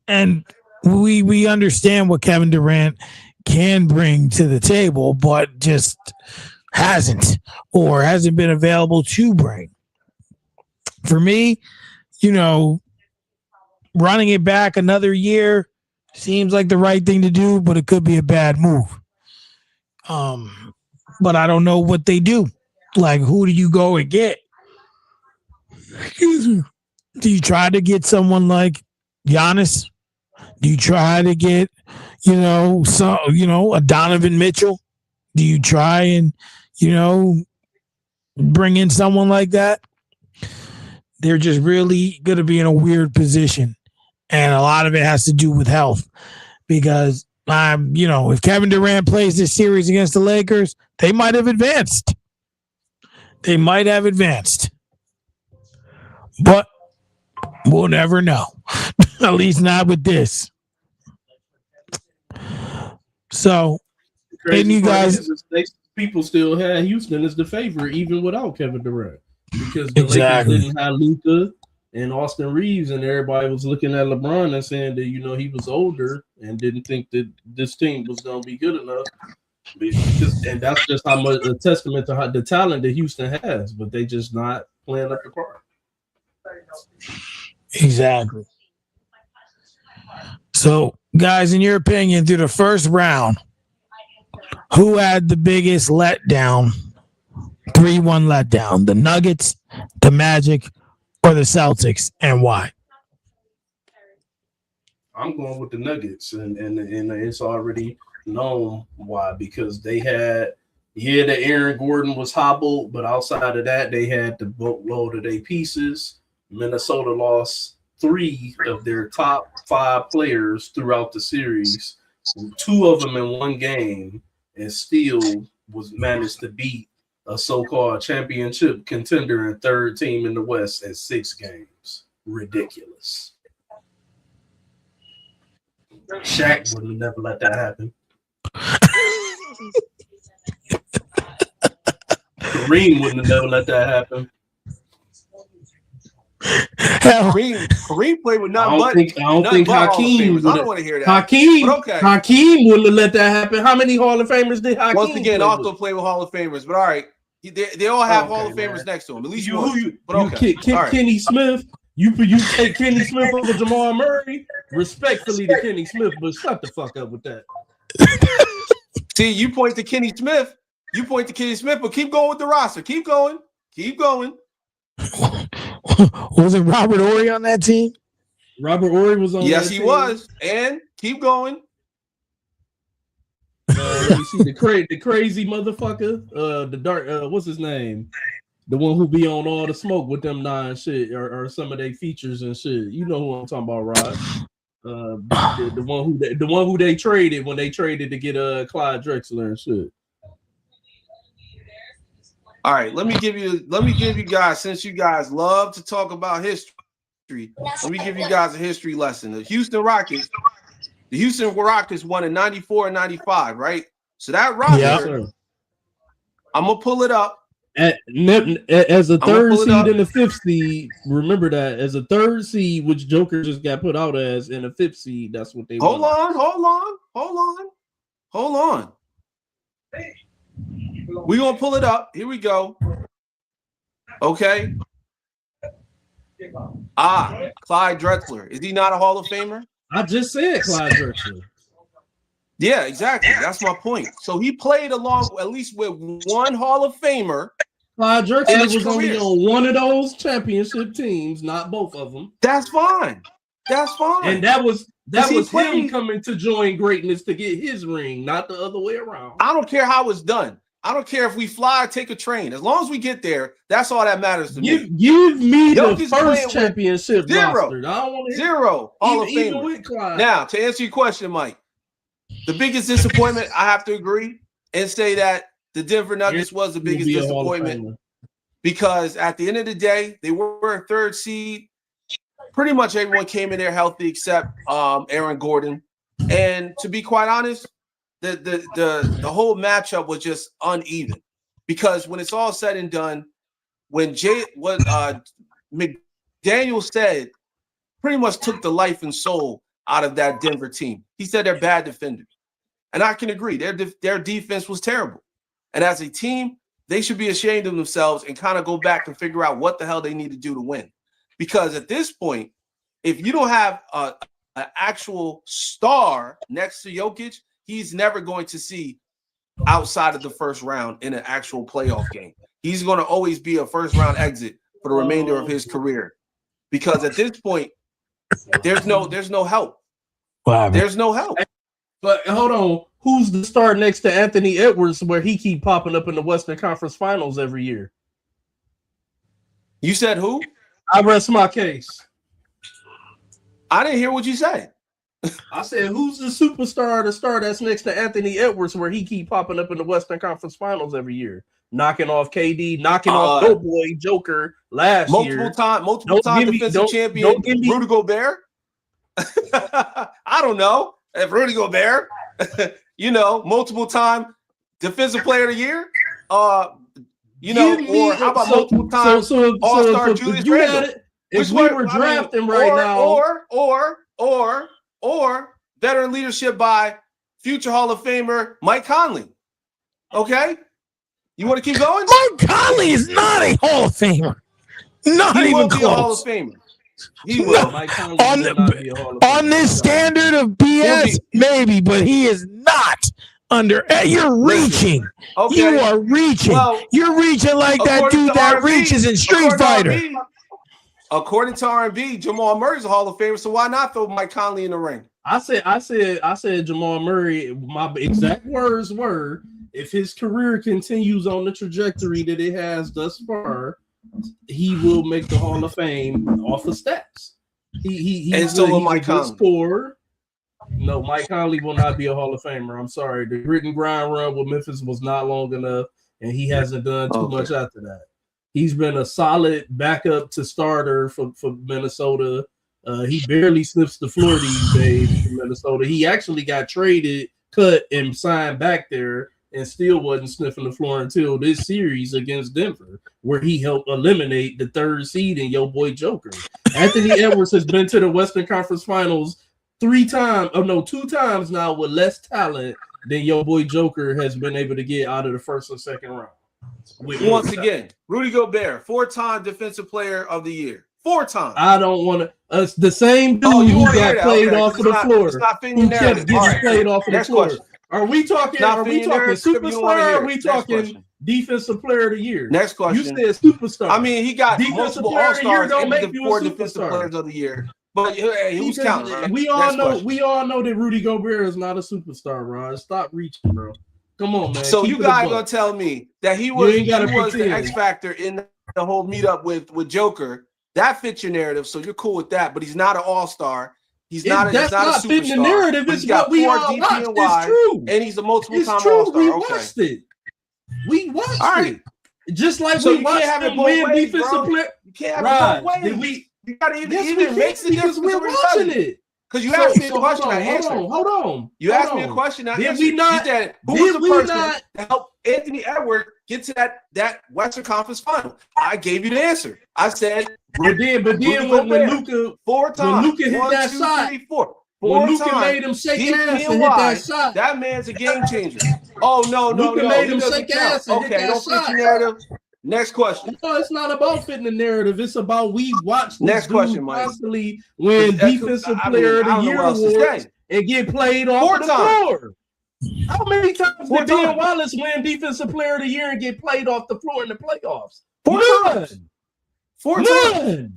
and we understand what Kevin Durant can bring to the table, but just hasn't been available to bring. For me, running it back another year seems like the right thing to do, but it could be a bad move. But I don't know what they do. Like, who do you go and get? Do you try to get someone like Giannis? Do you try to get, a Donovan Mitchell? Do you try and, bring in someone like that? They're just really going to be in a weird position. And a lot of it has to do with health. Because, if Kevin Durant plays this series against the Lakers, they might have advanced. But we'll never know. At least not with this. So, and you guys, people still had Houston as the favorite even without Kevin Durant because the Lakers didn't have Luka and Austin Reeves, and everybody was looking at LeBron and saying that he was older and didn't think that this team was going to be good enough. And that's just how much a testament to the talent that Houston has, but they just not playing up the part. Exactly. So, guys, in your opinion, through the first round, who had the biggest letdown, 3-1 letdown? The Nuggets, the Magic, or the Celtics, and why? I'm going with the Nuggets, and it's already known why, because they had the Aaron Gordon was hobbled, but outside of that, they had the boatload of their pieces. Minnesota lost 3 of their top 5 players throughout the series, 2 of them in one game, and still was managed to beat a so-called championship contender and third team in the West at 6 games. Ridiculous. Shaq would have never let that happen. Kareem wouldn't have never let that happen. Kareem played with nothing but. I don't think Hakeem. I don't want to hear that. Hakeem wouldn't have let that happen. How many Hall of Famers did Hakeem? Once again, also play with Hall of Famers, but all right. They all have Hall of Famers next to him. At least one. Kenny Smith. You take Kenny Smith over Jamal Murray. Respectfully to Kenny Smith, but shut the fuck up with that. See, you point to Kenny Smith. But keep going with the roster. Keep going. Was it Robert Horry on that team? Robert Horry was on. Yes, that he team. was. And keep going. Let me see the crazy motherfucker. The dark. What's his name? The one who be on all the smoke with them 9 shit or some of their features and shit. You know who I'm talking about, Rod? The one who they traded when they traded to get Clyde Drexler and shit. All right, let me give you guys, since you guys love to talk about history, let me give you guys a history lesson. The Houston Rockets won in 94 and 95, right? So that roster, I'm gonna pull it up. As a third seed and a 5th seed, remember that as a 3rd seed, which Joker just got put out as, and a 5th seed, that's what they Hold on. We're gonna pull it up. Here we go. Okay. Clyde Drexler. Is he not a Hall of Famer? I just said Clyde Drexler. Yeah, exactly. That's my point. So he played along at least with one Hall of Famer. Clyde Drexler was only on one of those championship teams, not both of them. That's fine. And that was him coming to join greatness to get his ring, not the other way around. I don't care how it's done. I don't care if we fly or take a train. As long as we get there, that's all that matters to me. Give me the first championship roster. I don't want zero Hall of Famer. Now, to answer your question, Mike, the biggest disappointment, I have to agree and say that the Denver Nuggets was the biggest disappointment because at the end of the day, they were a 3rd seed. Pretty much everyone came in there healthy except Aaron Gordon. And to be quite honest, the whole matchup was just uneven because when it's all said and done, when McDaniel said pretty much took the life and soul out of that Denver team. He said they're bad defenders. And I can agree. Their defense was terrible. And as a team, they should be ashamed of themselves and kind of go back and figure out what the hell they need to do to win. Because at this point, if you don't have an actual star next to Jokic, he's never going to see outside of the first round in an actual playoff game. He's going to always be a first-round exit for the remainder of his career. Because at this point, there's no help. Wow. There's no help. But hold on, who's the star next to Anthony Edwards where he keep popping up in the Western Conference Finals every year? You said who? I rest my case. I didn't hear what you said. I said, who's the superstar, the star that's next to Anthony Edwards where he keep popping up in the Western Conference Finals every year? Knocking off KD, knocking off Go Boy Joker last year. Multiple time defensive champion Rudy Gobert. I don't know. If Rudy Gobert, multiple time defensive player of the year. Or how about multiple time All-Star Julius Randle? If we were drafting right now, or veteran leadership by future Hall of Famer Mike Conley. Okay, you want to keep going? Mike Conley is not a Hall of Famer. Not even close. Be a Hall of Famer. He will. No, Mike Conley on this standard of BS, maybe, but he is not under. You're reaching. Okay. You are reaching. Well, you're reaching like that dude that reaches in Street Fighter. According to R&B, Jamal Murray's a Hall of Famer, so why not throw Mike Conley in the ring? I said Jamal Murray, my exact words were, if his career continues on the trajectory that it has thus far, he will make the Hall of Fame off of stats. He's so will Mike Conley. Scorer. No, Mike Conley will not be a Hall of Famer. I'm sorry. The grit and grind run with Memphis was not long enough, and he hasn't done too much after that. He's been a solid backup to starter for Minnesota. He barely sniffs the floor these days for Minnesota. He actually got traded, cut, and signed back there and still wasn't sniffing the floor until this series against Denver, where he helped eliminate the 3rd seed in your boy Joker. Anthony Edwards has been to the Western Conference Finals 2 times now with less talent than your boy Joker has been able to get out of the 1st or 2nd round. Once again, Rudy Gobert, 4-time Defensive Player of the Year. 4 times. I don't want to. The same dude who got played off of the floor. Who kept getting played off of the floor. Are we talking superstar? Or are we talking defensive player of the year? Next question. You said superstar. I mean, he got multiple All-Stars and the 4 defensive players of the year. But who's counting? Right? We all know that Rudy Gobert is not a superstar, Rod. Stop reaching, bro. Come on, man. So you guys gonna tell me that he was the X factor in the whole meetup with Joker? That fits your narrative, so you're cool with that. But he's not an all-star. He's not a superstar. Fitting the narrative. It's what we all watched. It's true. And he's a multiple-time all-star. We watched it. We watched it. Just like so we watched him win defensive player. You can't have it both ways. You gotta even makes the difference. We're watching it. Because you asked me a question, I answered. Hold on. You asked me a question, I answered. Did we not? You said, who was the person that helped Anthony Edwards get to that Western Conference final? I gave you the answer. I said, but then when Luka 4 times, when Luka hit that shot, 4 when Luka made him shake ass and hit that shot, that man's a game changer. Oh no, Luka made him shake ass and hit that don't shot. fit your narrative. Next question. No, it's not about fitting the narrative. It's about we watch next question, Mike. Constantly win defensive player of the year awards and get played off the floor. How many times did Ben Wallace win defensive player of the year and get played off the floor in the playoffs? 4 times. 4 times.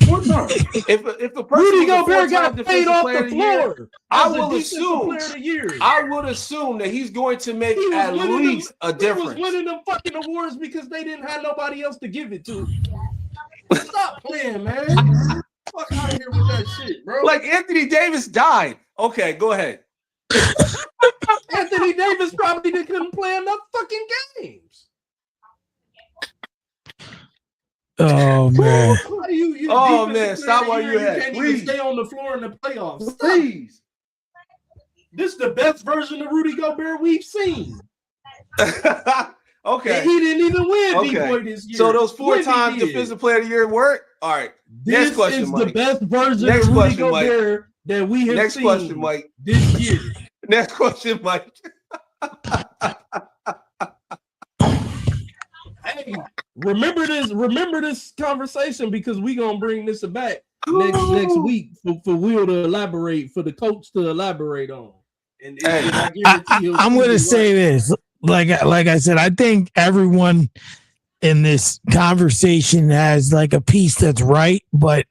If the person Rudy Gobert got played off the floor, I would assume that he's going to make at least a difference. He was winning them fucking awards because they didn't have nobody else to give it to. Stop playing, man. Fuck out of here with that shit, bro. Like Anthony Davis died. Okay, go ahead. Anthony Davis probably couldn't play enough fucking games. Oh man! Man! Stop while you're ahead. You can't Please even stay on the floor in the playoffs. Stop. Please. This is the best version of Rudy Gobert we've seen. Okay. And he didn't even win D-Boy this year. So those 4 times defensive player of the year work. All right. Next question, This Mike. is the best version of Rudy Gobert that we have seen. Next question, Mike. This year. Next question, Mike. Hey, remember this conversation because we gonna bring this back next week for Will to elaborate, for the coach to elaborate on. And I'm gonna say this, like I said, I think everyone in this conversation has like a piece that's right, but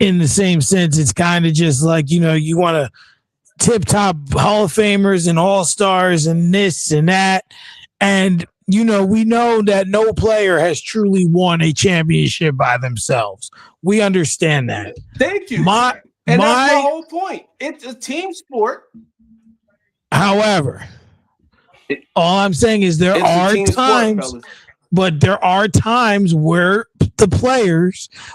in the same sense, it's kind of just like, you want to tip top Hall of Famers and All-Stars and this and that, and we know that no player has truly won a championship by themselves. We understand that. Thank you. That's the whole point. It's a team sport. However, all I'm saying is there are times, but there are times where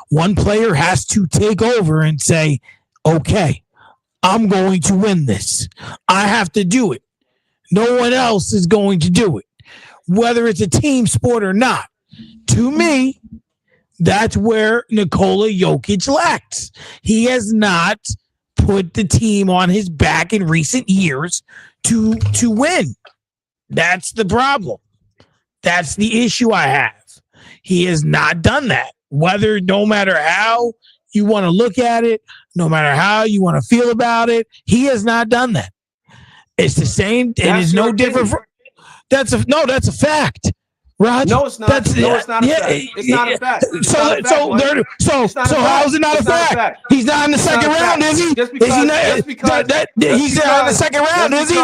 one player has to take over and say, okay, I'm going to win this. I have to do it. No one else is going to do it. Whether it's a team sport or not. To me, that's where Nikola Jokic lacks. He has not put the team on his back in recent years to win. That's the problem. That's the issue I have. He has not done that. No matter how you want to look at it, no matter how you want to feel about it, he has not done that. It's the same, and it's no different. That's a fact, Raj. No, it's not. It's not a fact. It's not a fact. So how is it not a fact? He's not in the second round, is he? He's not in the second round, is he?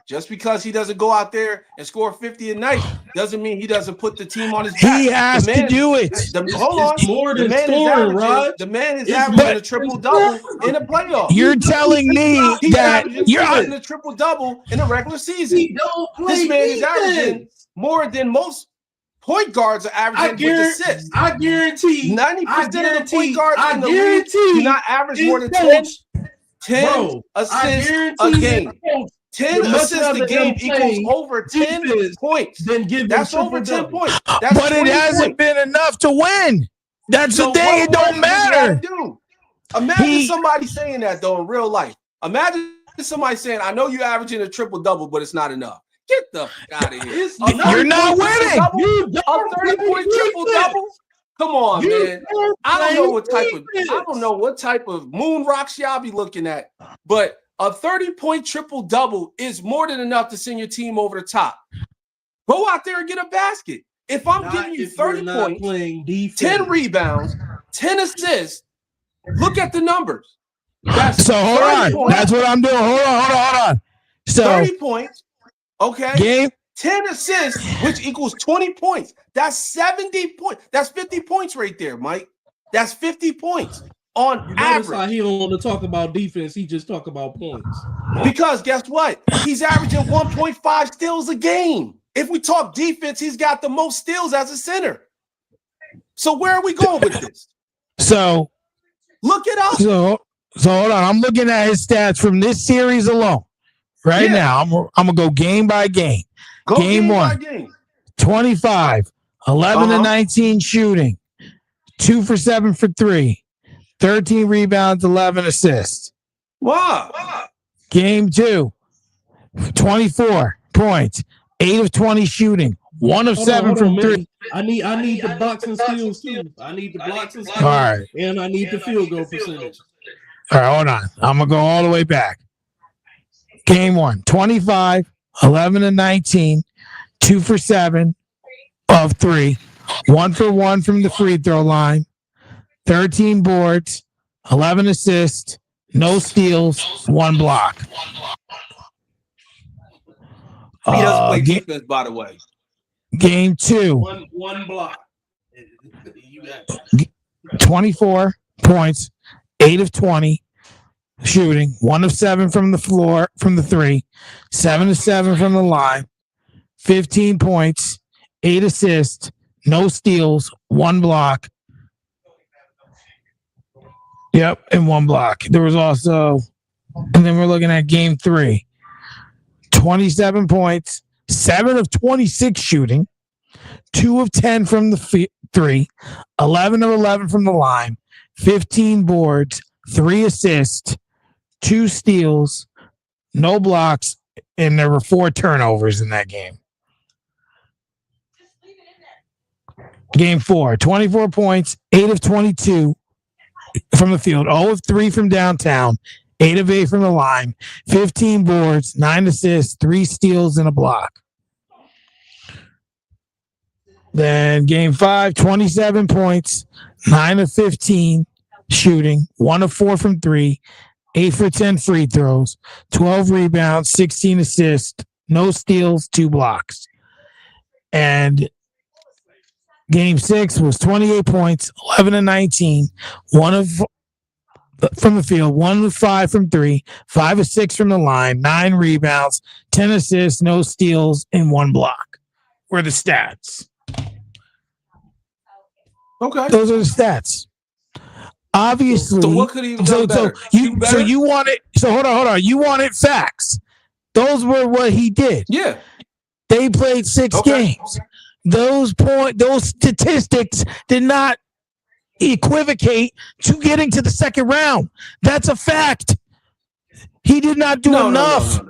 Just because he doesn't go out there and score 50 a night doesn't mean he doesn't put the team on his back. He has to do it. Hold on. The man is averaging a triple-double in a playoff. You're telling me that you're averaging a triple-double in a regular season. This man is averaging more than most point guards are averaging with assists. I guarantee 90% of the point guards in the league do not average more than 10 assists a game. 10 assists a game equals over 10 points. That's over 10 points. But it hasn't been enough to win. That's the thing. It don't matter. Imagine somebody saying that, though, in real life. Imagine somebody saying, I know you're averaging a triple-double, but it's not enough. Get the fuck out of here. You're not winning. A 30-point triple-double? Come on, man. I don't know what type of moon rocks y'all be looking at, but a 30-point triple-double is more than enough to send your team over the top. Go out there and get a basket. If I'm giving you 30 points, 10 rebounds, 10 assists, look at the numbers. So hold on. Points. That's what I'm doing. Hold on. So 30 points. Okay. Game 10 assists, which equals 20 points. That's 70 points. That's 50 points right there, Mike. That's 50 points on average. How he don't want to talk about defense. He just talk about points. Because guess what? He's averaging 1.5 steals a game. If we talk defense, he's got the most steals as a center. So where are we going with this? So look it up. So hold on. I'm looking at his stats from this series alone. Right now, I'm going to go game by game. Game 1, 25, 11 to 19 shooting, 2 for 7 for 3, 13 rebounds, 11 assists. Wow. Game 2, 24 points, 8 of 20 shooting, 1 of 7 from 3. I need the blocks and steals too. I need the blocks and steals. All right. And I need the field goal percentage. All right, hold on. I'm going to go all the way back. Game 1, 25, 11 to 19, 2 for 7 of 3, 1 for 1 from the free throw line, 13 boards, 11 assists, no steals, 1 block. He doesn't play defense, by the way. Game 2. One block. 24 points, 8 of 20 shooting, 1 of 7 from the floor, from the 3, 7 of 7 from the line, 15 points, 8 assists, no steals, 1 block. Yep, and 1 block. There was also, and then we're looking at game 3. 27 points, 7 of 26 shooting, 2 of 10 from the 3, 11 of 11 from the line, 15 boards, 3 assists, 2 steals, no blocks, and there were 4 turnovers in that game. Game 4, 24 points, 8 of 22 from the field, 0 of 3 from downtown, 8 of 8 from the line, 15 boards, 9 assists, 3 steals, and a block. Then game 5, 27 points, 9 of 15 shooting, 1 of 4 from 3, 8 for 10 free throws, 12 rebounds, 16 assists, no steals, 2 blocks. And game 6 was 28 points, 11 to 19, 1 of from the field, 1 of 5 from 3, 5 of 6 from the line, 9 rebounds, 10 assists, no steals, and 1 block. Were the stats. Okay. Those are the stats. Obviously. So what could he have done better? So you wanted, so hold on. You wanted facts. Those were what he did. Yeah. They played 6 games. Those statistics did not equivocate to getting to the second round. That's a fact. He did not do enough.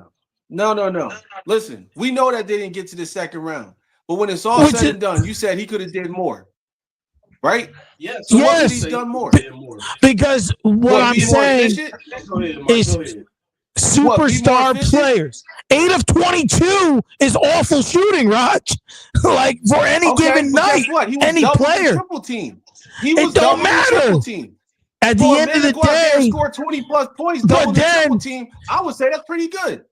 No. Listen, we know that they didn't get to the second round. But when it's all said and done, you said he could have did more. Right? Yes. So what could he done more? Because what I'm saying is superstar players. 8 of 22 is awful shooting, Raj. Like for any given night, any player. Triple team. He was it don't matter. Triple team. At the end of the day, score 20 plus points, double the triple team. I would say that's pretty good.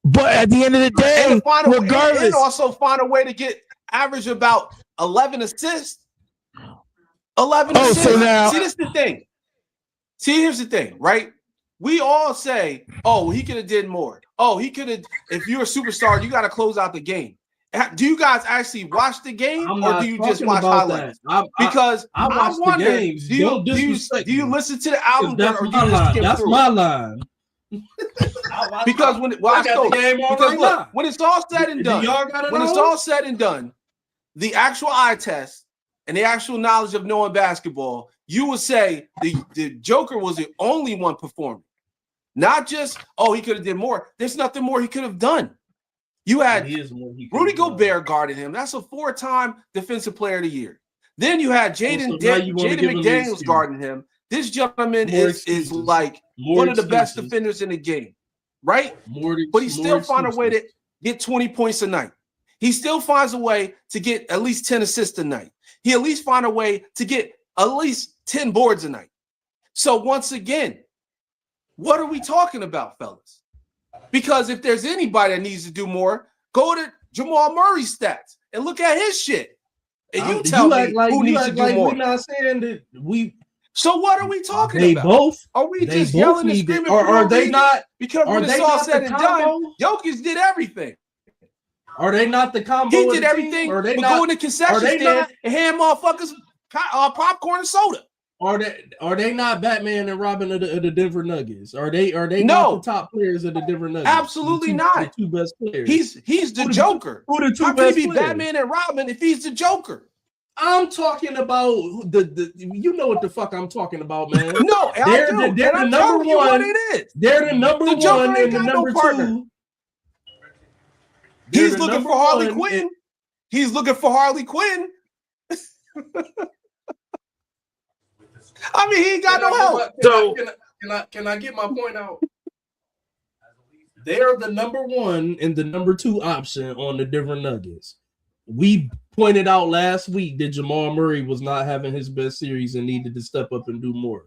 But at the end of the day, regardless, and also find a way to get average about 11 assists. 11 assists. So now, see, this is the thing. See, here's the thing, right? We all say, oh, he could have did more. Oh, he could have. If you're a superstar, you got to close out the game. Do you guys actually watch the game, or do you just watch highlights? Because I wonder, the games. Do you listen to the album, or do you just skip through? My line. Because when it's all said and done, the actual eye test and the actual knowledge of knowing basketball, you would say the Joker was the only one performing. Not just, oh, he could have did more. There's nothing more he could have done. You had Rudy Gobert Gobert guarding him. That's a 4-time Defensive Player of the Year. Then you had Jaden McDaniels guarding him. This gentleman is like one of the best defenders in the game, right? But he still find a way to get 20 points a night. He still finds a way to get at least 10 assists a night. He at least find a way to get at least 10 boards a night. So once again, what are we talking about, fellas? Because if there's anybody that needs to do more, go to Jamal Murray's stats and look at his shit. And you tell me who needs to do more. We're not saying that we. So what are we talking about? Both. Are we just yelling and screaming? Or are they not? Because when it's all said and done, Jokic did everything. Are they not the combo? He did everything. But go in the concession stand and hand motherfuckers popcorn and soda. Are they not Batman and Robin of the Denver Nuggets? Are they not the top players of the Denver Nuggets? Absolutely not. The two best players. He's the Joker. Who the two How best can he be players? Batman and Robin if he's the Joker? I'm talking about the you know what the fuck I'm talking about, man. No, they're the number one. What it is. They're the number one and the number two. He's looking for Harley Quinn. He's looking for Harley Quinn. I mean, he ain't got no help. So can I get my point out? They're the number one and the number two option on the Denver Nuggets. We pointed out last week that Jamal Murray was not having his best series and needed to step up and do more.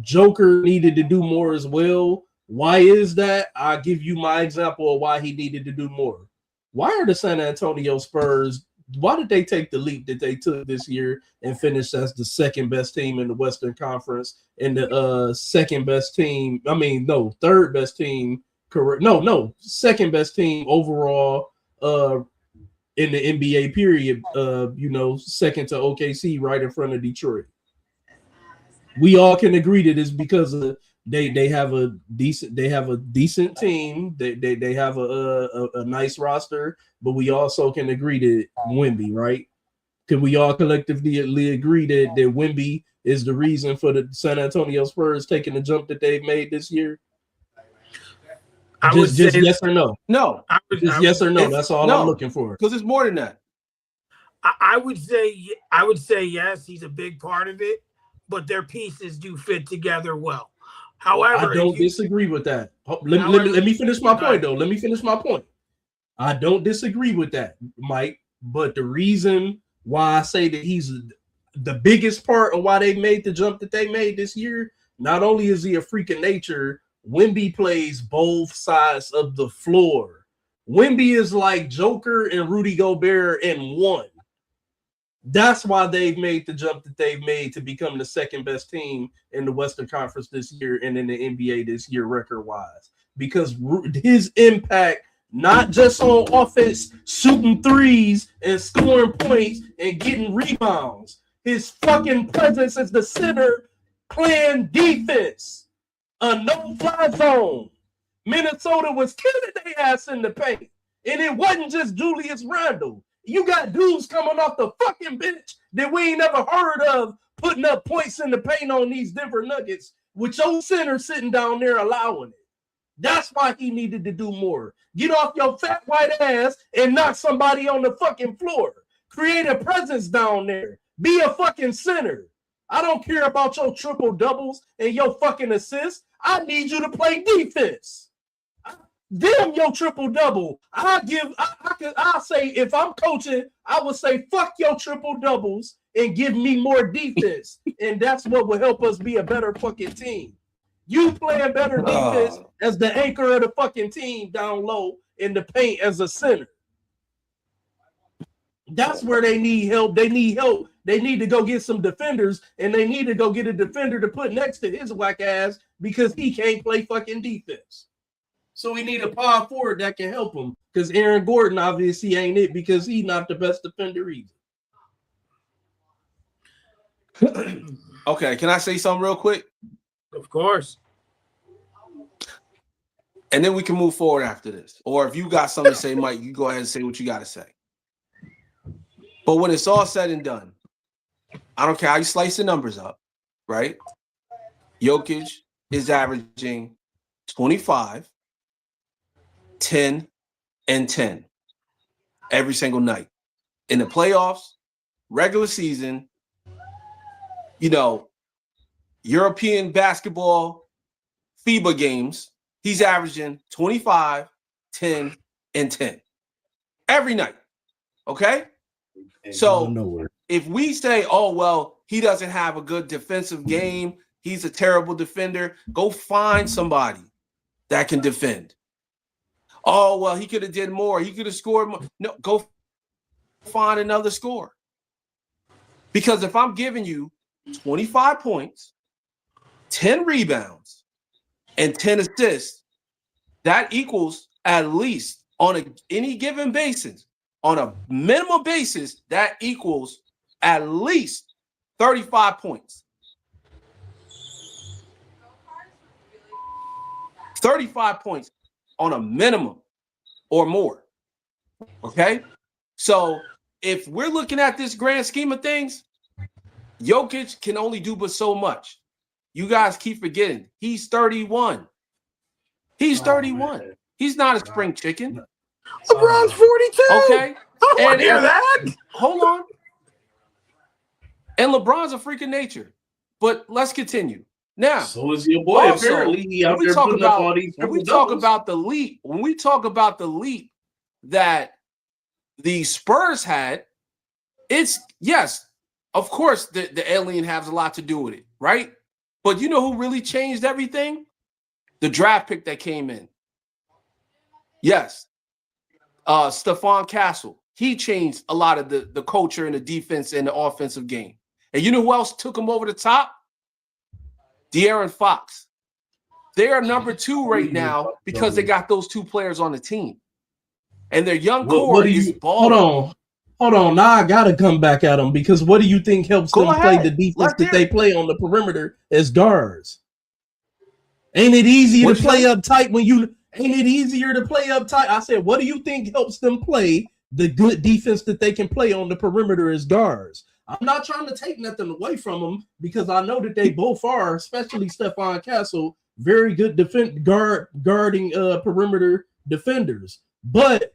Joker needed to do more as well. Why is that? I'll give you my example of why he needed to do more. Why are the San Antonio Spurs, why did they take the leap that they took this year and finish as the second best team in the Western Conference and the third best team, correct? No, second best team overall in the NBA period, second to OKC right in front of Detroit. We all can agree that it's because of they have a decent team. They have a nice roster, but we also can agree that Wemby, right? Can we all collectively agree that Wemby is the reason for the San Antonio Spurs taking the jump that they've made this year? Just yes or no? No. Yes or no. That's all I'm looking for. Because it's more than that. I would say yes, he's a big part of it, but their pieces do fit together well. However, I don't disagree with that. Let me finish my point, though. Let me finish my point. I don't disagree with that, Mike. But the reason why I say that he's the biggest part of why they made the jump that they made this year, not only is he a freak of nature, Wemby plays both sides of the floor. Wemby is like Joker and Rudy Gobert in one. That's why they've made the jump that they've made to become the second best team in the Western Conference this year and in the NBA this year record-wise. Because his impact, not just on offense, shooting threes and scoring points and getting rebounds. His fucking presence as the center playing defense. A no-fly zone. Minnesota was killing their ass in the paint. And it wasn't just Julius Randle. You got dudes coming off the fucking bench that we ain't never heard of putting up points in the paint on these Denver Nuggets with your center sitting down there allowing it. That's why he needed to do more. Get off your fat white ass and knock somebody on the fucking floor. Create a presence down there. Be a fucking center. I don't care about your triple doubles and your fucking assists. I need you to play defense. Damn your triple double. I'll say if I'm coaching, I would say fuck your triple doubles and give me more defense. And that's what will help us be a better fucking team. You playing better defense as the anchor of the fucking team down low in the paint as a center. That's where they need help. They need help. They need to go get some defenders, and they need to go get a defender to put next to his whack ass because he can't play fucking defense. So we need a power forward that can help him because Aaron Gordon obviously ain't it because he's not the best defender either. Okay, can I say something real quick? Of course. And then we can move forward after this. Or if you got something to say, Mike, you go ahead and say what you got to say. But when it's all said and done, I don't care how you slice the numbers up, right? Jokic is averaging 25, 10, and 10 every single night. In the playoffs, regular season, European basketball, FIBA games, he's averaging 25, 10, and 10 every night. Okay? So if we say, oh, well, he doesn't have a good defensive game, he's a terrible defender, go find somebody that can defend. Oh, well, he could have did more. He could have scored more. No, go find another scorer. Because if I'm giving you 25 points, 10 rebounds, and 10 assists, that equals at least on any given basis, on a minimum basis, that equals at least 35 points. 35 points on a minimum or more. Okay? So if we're looking at this grand scheme of things, Jokic can only do but so much. You guys keep forgetting. He's 31. He's 31. Man. He's not a spring chicken. LeBron's 42. Okay. I don't hear that. Hold on. And LeBron's a freak of nature. But let's continue. Now, so is your boy. Also, apparently, when we talk about the leap that the Spurs had, it's yes, of course, the alien has a lot to do with it, right? But you know who really changed everything? The draft pick that came in. Yes, Stephon Castle. He changed a lot of the culture and the defense and the offensive game. And you know who else took him over the top? De'Aaron Fox. They are number 2 right now because they got those 2 players on the team. And their young core is balling. Hold on. Now I got to come back at them because what do you think helps them play the defense that they play on the perimeter as guards? Ain't it easier to play up tight when you – ain't it easier to play up tight? I said, what do you think helps them play the good defense that they can play on the perimeter as guards? I'm not trying to take nothing away from them because I know that they both are, especially Stephon Castle, very good guarding perimeter defenders. But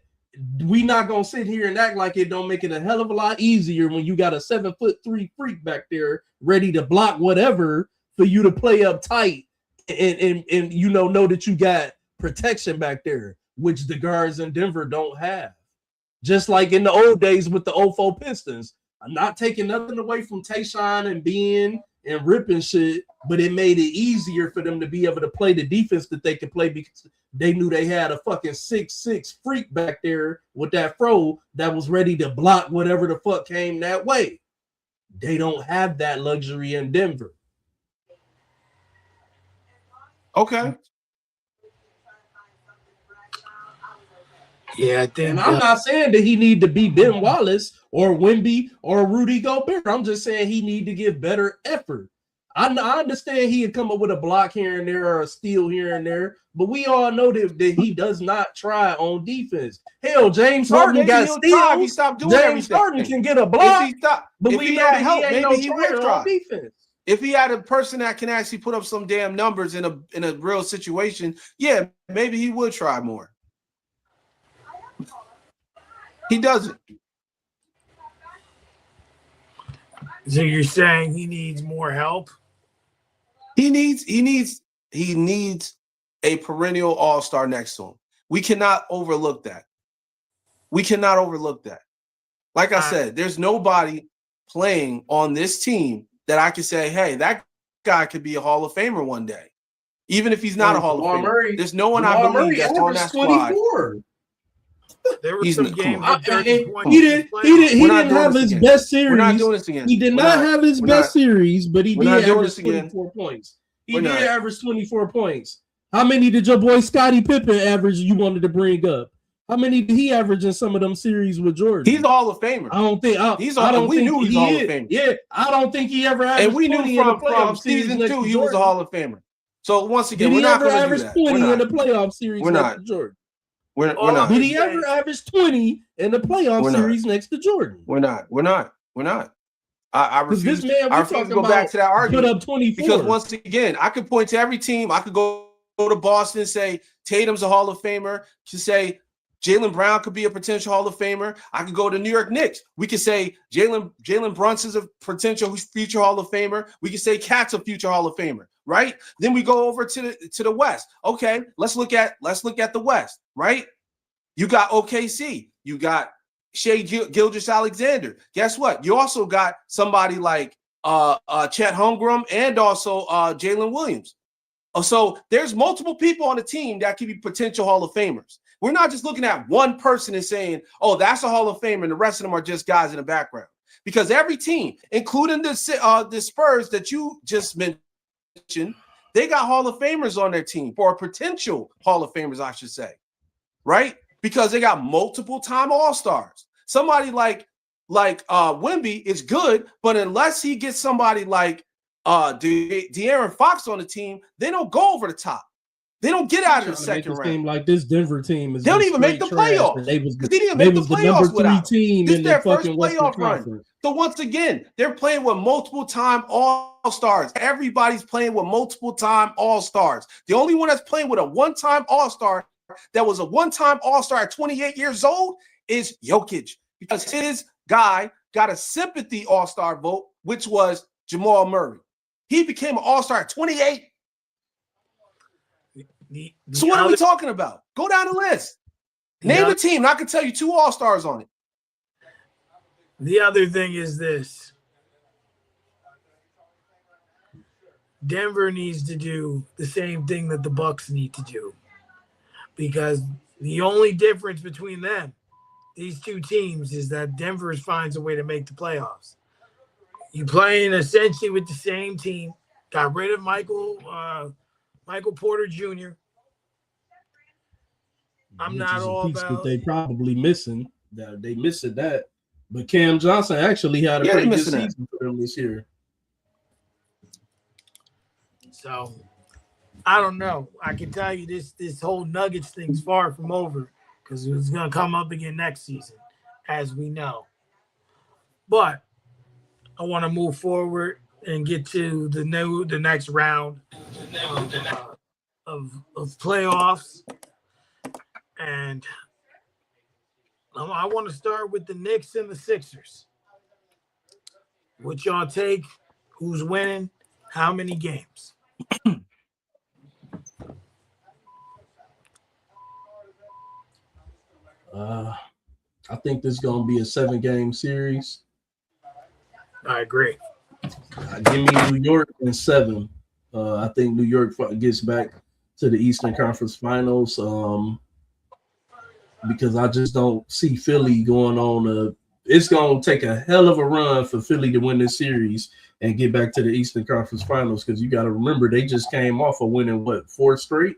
we not gonna sit here and act like it don't make it a hell of a lot easier when you got a 7'3" freak back there ready to block whatever for you to play up tight and know that you got protection back there, which the guards in Denver don't have. Just like in the old days with the 04 Pistons. I'm not taking nothing away from Tayshaun and Ben and Rip and shit, but it made it easier for them to be able to play the defense that they could play because they knew they had a fucking 6'6" freak back there with that fro that was ready to block whatever the fuck came that way. They don't have that luxury in Denver. Okay. Yeah, I think. And I'm not saying that he need to be Ben Wallace or Wemby or Rudy Gobert. I'm just saying he need to give better effort. I understand he can come up with a block here and there or a steal here and there, but we all know that he does not try on defense. Hell, James Harden got steals. He stopped doing James everything. Harden can get a block, but we know that he ain't maybe he would try on defense. If he had a person that can actually put up some damn numbers in a real situation, yeah, maybe he would try more. He doesn't. So you're saying he needs more help? He needs a perennial all-star next to him. We cannot overlook that. Like I said, there's nobody playing on this team that I can say, hey, that guy could be a Hall of Famer one day. Even if he's not a Hall of Famer. There's no one I believe that's on that squad. There were some games. He didn't have his best series. We're not doing this again. He did not have his best series, but he did average 24 points. He did average 24 points. How many did your boy Scottie Pippen average you wanted to bring up? How many did he average in some of them series with Jordan? He's a Hall of Famer. I don't think he's a Hall of Famer. Yeah, I don't think he ever averaged 20 in the playoff series. Season 2, he was a Hall of Famer. So once again, we're not going to average 20 in the playoff series next to Jordan? We're not. Did he ever average 20 in the playoff series next to Jordan? We're not. I refuse. This man, I refuse to go back to that argument. Put up 24. Because once again, I could point to every team. I could go to Boston and say Tatum's a Hall of Famer. To say Jaylen Brown could be a potential Hall of Famer. I could go to New York Knicks. We could say Jalen Brunson's a potential future Hall of Famer. We could say Cat's a future Hall of Famer, right? Then we go over to the West. Okay, let's look at the West, right? You got OKC. You got Shea Gilgeous-Alexander. Guess what? You also got somebody like Chet Holmgren and also Jalen Williams. So there's multiple people on the team that could be potential Hall of Famers. We're not just looking at one person and saying, oh, that's a Hall of Famer, and the rest of them are just guys in the background. Because every team, including the Spurs that you just mentioned, they got Hall of Famers on their team, or potential Hall of Famers, I should say, right? Because they got multiple-time All-Stars. Somebody like Wemby is good, but unless he gets somebody like De'Aaron Fox on the team, they don't go over the top. They don't get out of the second round. Seem like this Denver team is. They don't even make the playoffs. They was didn't make the playoffs without the team this in their the fucking first playoff Western run. Conference. So once again, they're playing with multiple-time All-Stars. Everybody's playing with multiple-time All-Stars. The only one that's playing with a one-time All-Star that was a one-time All-Star at 28 years old is Jokic, because his guy got a sympathy All-Star vote, which was Jamal Murray. He became an All-Star at 28. So what are we talking about? Go down the list. Name the team, and I can tell you 2 All-Stars on it. The other thing is this. Denver needs to do the same thing that the Bucks need to do. Because the only difference between them, these two teams, is that Denver finds a way to make the playoffs. You playing essentially with the same team. Got rid of Michael Porter Jr. I'm not all about that they probably missing. They missing that. But Cam Johnson actually had a pretty good season for them this year. So I don't know. I can tell you this whole Nuggets thing's far from over, because it's gonna come up again next season, as we know. But I want to move forward and get to the next round of playoffs. And I want to start with the Knicks and the Sixers. What y'all take? Who's winning? How many games? I think this is going to be a 7-game series. I agree. Give me New York in 7. I think New York gets back to the Eastern Conference Finals. Because I just don't see Philly going on it's going to take a hell of a run for Philly to win this series and get back to the Eastern Conference Finals, because you got to remember they just came off of winning, 4 straight?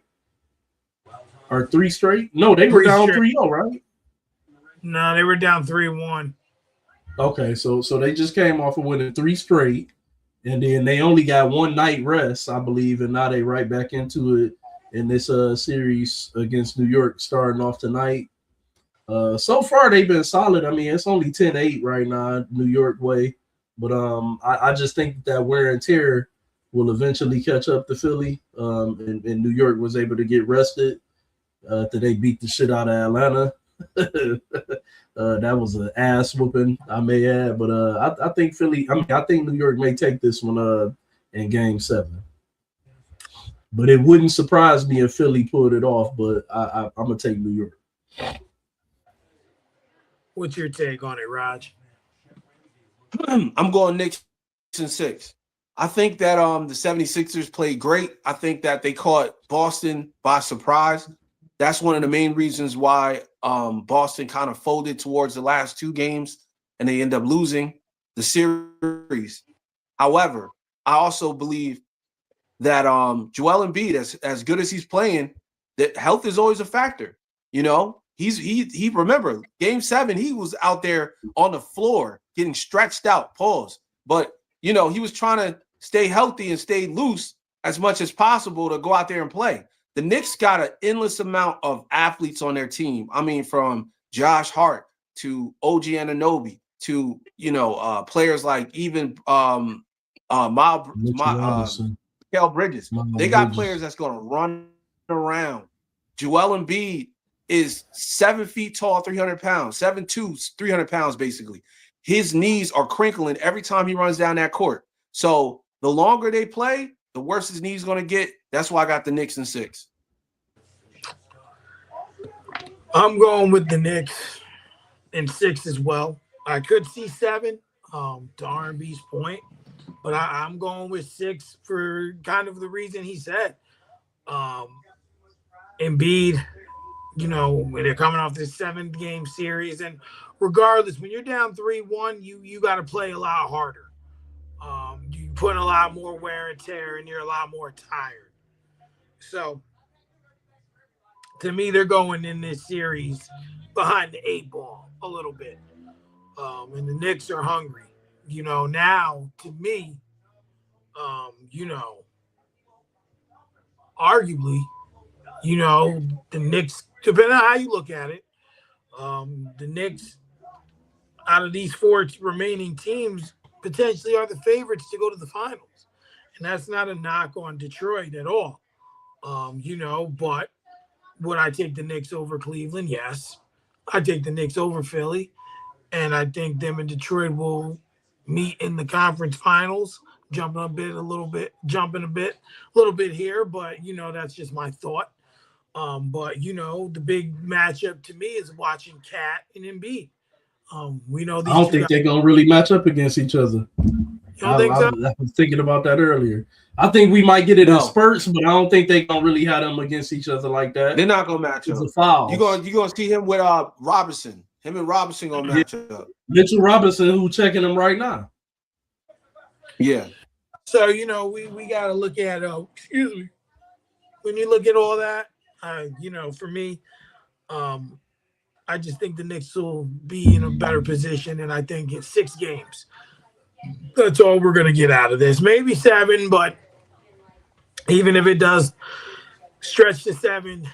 Or 3 straight? No, they were down 3-0, right? No, they were down 3-1. Okay, so they just came off of winning 3 straight, and then they only got 1 night rest, I believe, and now they right back into it in this series against New York starting off tonight. So far they've been solid. I mean, it's only 10-8 right now, New York way. But I just think that wear and tear will eventually catch up to Philly. And New York was able to get rested after they beat the shit out of Atlanta. That was an ass whooping, I may add. But I think I think New York may take this one in Game 7. But it wouldn't surprise me if Philly pulled it off. But I'm gonna take New York. What's your take on it, Raj? I'm going Knicks in 6. I think that the 76ers played great. I think that they caught Boston by surprise. That's one of the main reasons why Boston kind of folded towards the last 2 games and they end up losing the series. However, I also believe that Joel Embiid, as good as he's playing, that health is always a factor. You know, he remember Game 7, he was out there on the floor getting stretched out, pause. But you know, he was trying to stay healthy and stay loose as much as possible to go out there and play. The Knicks got an endless amount of athletes on their team. I mean, from Josh Hart to OG Anunoby to, you know, players like even Mikal Bridges. They got players that's going to run around. Joel Embiid is 7 feet tall, 300 pounds, 7'2", 300 pounds, basically. His knees are crinkling every time he runs down that court. So the longer they play, the worse his knees going to get. That's why I got the Knicks in 6. I'm going with the Knicks in 6 as well. I could see 7, to R&B's point, but I'm going with 6 for kind of the reason he said. Embiid, when they're coming off this 7-game series, and regardless, when you're down 3-1, you got to play a lot harder. You put a lot more wear and tear, and you're a lot more tired. So, to me, they're going in this series behind the 8 ball a little bit. And the Knicks are hungry. Now, to me, arguably, the Knicks, depending on how you look at it, the Knicks, out of these 4 remaining teams, potentially are the favorites to go to the finals. And that's not a knock on Detroit at all. But would I take the Knicks over Cleveland? Yes. I take the Knicks over Philly. And I think them and Detroit will meet in the conference finals, jumping a little bit here. But, that's just my thought. But, the big matchup to me is watching Cat and Embiid. We know these. I don't think they're going to really match up against each other. You don't think so? I was thinking about that earlier. I think we might get it in spurts, but I don't think they're going to really have them against each other like that. They're not going to match up. It's a foul. You're going to see him with Robinson. Him and Robinson going to match up. Mitchell Robinson, who checking him right now. Yeah. So, we got to look at, excuse me, when you look at all that, for me, I just think the Knicks will be in a better position, and I think it's 6 games. That's all we're going to get out of this. Maybe 7, but even if it does stretch to 7,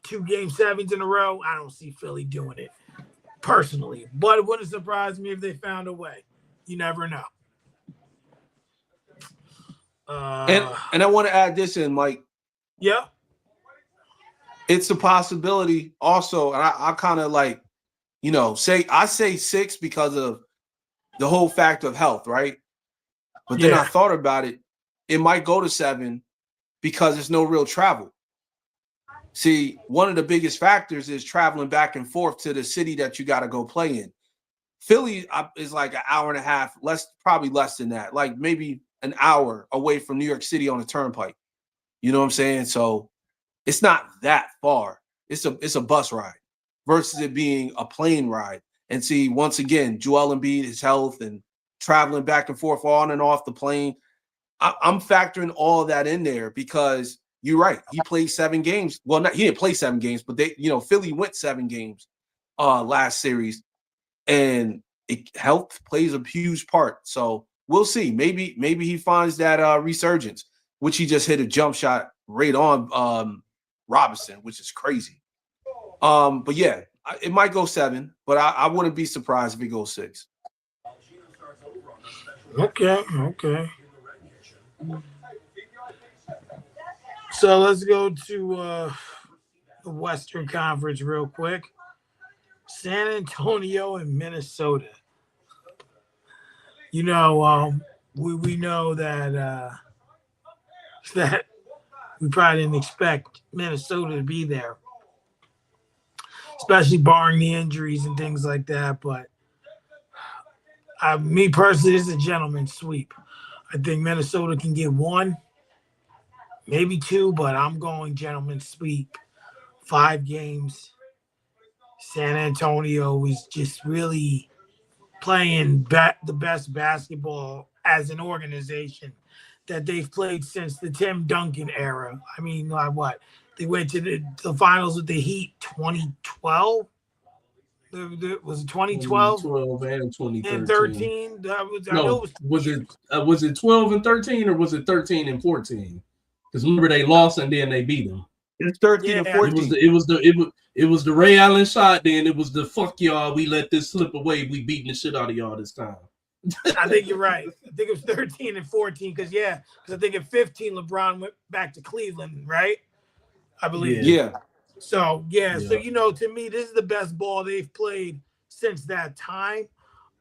2 game 7s in a row, I don't see Philly doing it personally. But it wouldn't surprise me if they found a way. You never know. And I want to add this in, Mike. Yeah. It's a possibility also, and I kind of say 6 because of the whole factor of health, right? But then I thought about it. It might go to 7 because there's no real travel. See, one of the biggest factors is traveling back and forth to the city that you got to go play in. Philly is like an hour and a half, probably less than that, like maybe an hour away from New York City on the turnpike. You know what I'm saying? So it's not that far. It's a bus ride versus it being a plane ride. And see, once again, Joel Embiid, his health and traveling back and forth on and off the plane. I'm factoring all that in there because you're right. He played 7 games. Well, he didn't play 7 games, but Philly went 7 games last series, and health plays a huge part. So we'll see. Maybe he finds that resurgence, which he just hit a jump shot right on Robinson, which is crazy. But yeah, it might go 7, but I wouldn't be surprised if it goes 6. Okay. So let's go to the Western Conference real quick. San Antonio and Minnesota. We know that we probably didn't expect Minnesota to be there, especially barring the injuries and things like that. But me personally, this is a gentleman's sweep. I think Minnesota can get 1, maybe 2, but I'm going gentleman's sweep. 5 games. San Antonio is just really playing the best basketball as an organization that they've played since the Tim Duncan era. I mean, what? They went to the finals with the Heat 2012. Was it 2012? 2012 and 2013. And 13. Was it 12 and 13 or was it 13 and 14? Because remember they lost and then they beat them. It's 13 and 14. It was the Ray Allen shot. Then it was the fuck y'all. We let this slip away. We beating the shit out of y'all this time. I think you're right. I think it was 13 and 14 because I think at 15 LeBron went back to Cleveland, right? I believe. Yeah. So so to me, this is the best ball they've played since that time,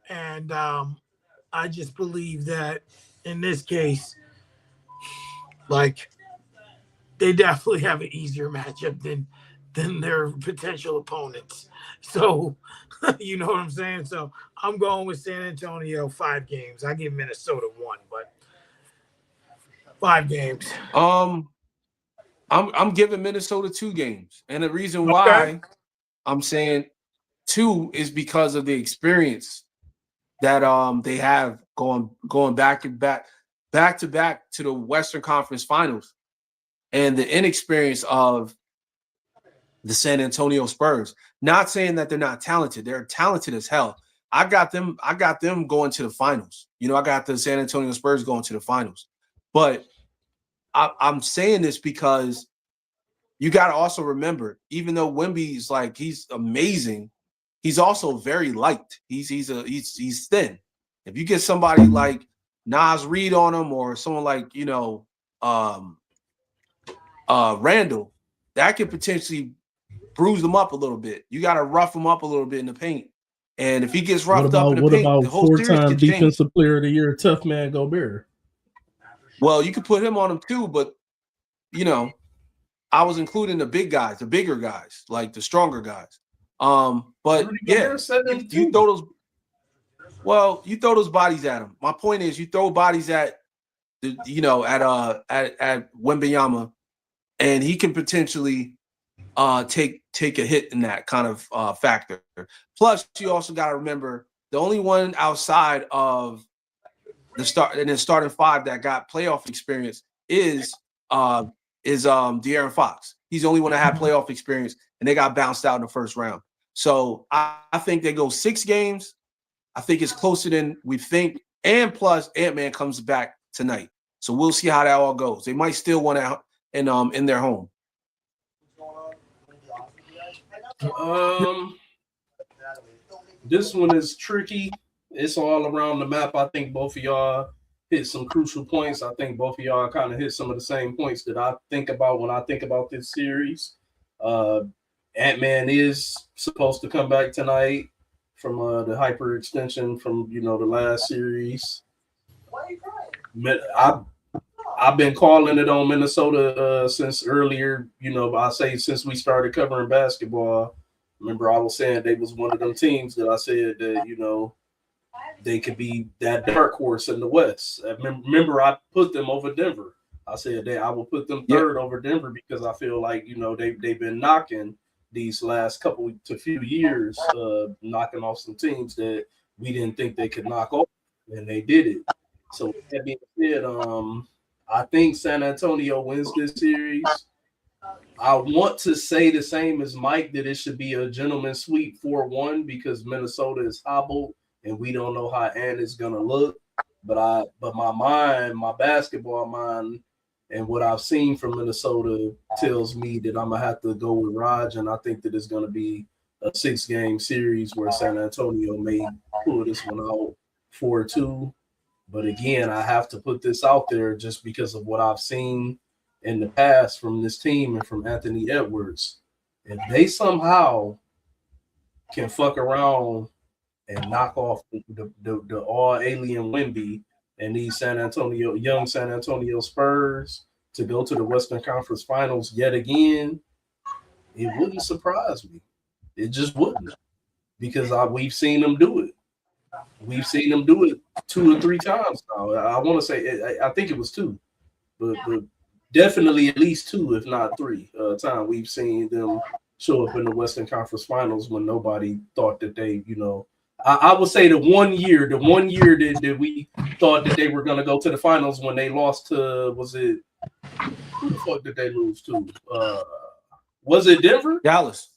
and I just believe that in this case, like they definitely have an easier matchup than their potential opponents. So you know what I'm saying. So I'm going with San Antonio 5 games. I give Minnesota 1, but 5 games. I'm giving Minnesota 2 games, and the reason Okay. why I'm saying 2 is because of the experience that they have going back to back to the Western Conference Finals, and the inexperience of the San Antonio Spurs. Not saying that they're not talented; they're talented as hell. I got them going to the finals. I got the San Antonio Spurs going to the finals, but I'm saying this because you got to also remember, even though Wemby's he's amazing, he's also very light. He's thin. If you get somebody like Nas Reed on him, or someone like Randall, that could potentially bruise them up a little bit. You got to rough them up a little bit in the paint. And if he gets roughed up in the paint, the whole series four-time could change. defensive player of the year, tough man Gobert? Well, you could put him on him too, but I was including the big guys, the bigger guys, like the stronger guys. But yeah, you throw those. Well, you throw those bodies at him. My point is, you throw bodies at at Wembanyama, and he can potentially take a hit in that kind of factor. Plus, you also got to remember the only one outside of the starting 5 that got playoff experience is De'Aaron Fox. He's the only one that had playoff experience, and they got bounced out in the first round. So I think they go 6 games. I think it's closer than we think. And plus, Ant-Man comes back tonight. So we'll see how that all goes. They might still want out in their home. This one is tricky. It's all around the map. I think both of y'all hit some crucial points. I think both of y'all kind of hit some of the same points that I think about when I think about this series. Ant-Man is supposed to come back tonight from the hyperextension from the last series. I've been calling it on Minnesota since earlier. I say since we started covering basketball. Remember, I was saying they was one of them teams that I said that they could be that dark horse in the West. Remember, I put them over Denver. I said that I will put them third over Denver because I feel like they've been knocking these last couple to few years, knocking off some teams that we didn't think they could knock off, and they did it. So that being said, I think San Antonio wins this series. I want to say the same as Mike, that it should be a gentleman's sweep 4-1 because Minnesota is hobbled and we don't know how Ant is gonna look. But my basketball mind, and what I've seen from Minnesota tells me that I'm gonna have to go with Raj, and I think that it's gonna be a 6-game series where San Antonio may pull this one out 4-2. But again, I have to put this out there just because of what I've seen in the past from this team and from Anthony Edwards. If they somehow can fuck around and knock off the all-alien Wemby and these young San Antonio Spurs to go to the Western Conference Finals yet again, it wouldn't surprise me. It just wouldn't, because we've seen them do it. We've seen them do it 2 or 3 times now. I want to say, I think it was 2, but definitely at least 2, if not 3 times we've seen them show up in the Western Conference Finals when nobody thought that they, I would say the one year that we thought that they were going to go to the finals when they lost to, who the fuck did they lose to? Was it Denver? Dallas?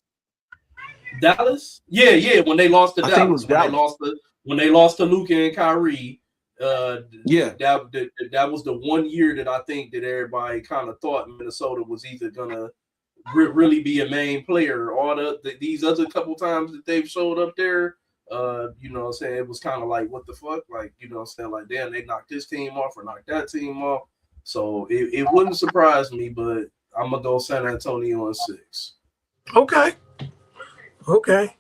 Yeah. When they lost to Dallas. I think it was Dallas. When they lost to Luka and Kyrie. That was the one year that I think that everybody kind of thought Minnesota was either going to really be a main player. All these other couple times that they've showed up there, it was kind of like, what the fuck? Like, like, damn, they knocked this team off or knocked that team off. So it wouldn't surprise me, but I'm going to go San Antonio in 6. Okay. Okay.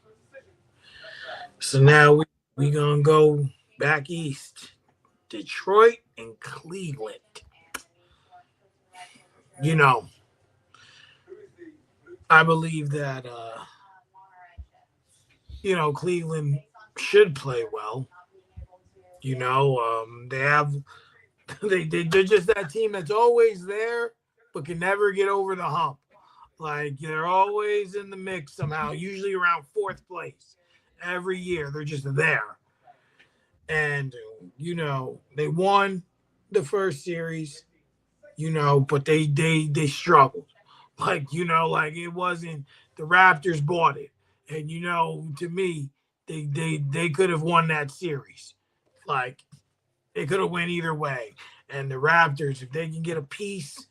So now we gonna go back east. Detroit and Cleveland. You know, I believe that Cleveland should play well. They have they're just that team that's always there but can never get over the hump. Like they're always in the mix somehow, usually around fourth place every year. They're just there. And they won the first series, but they struggled. Like it wasn't the Raptors bought it. And to me, they could have won that series. Like it could have went either way. And the Raptors, if they can get a piece,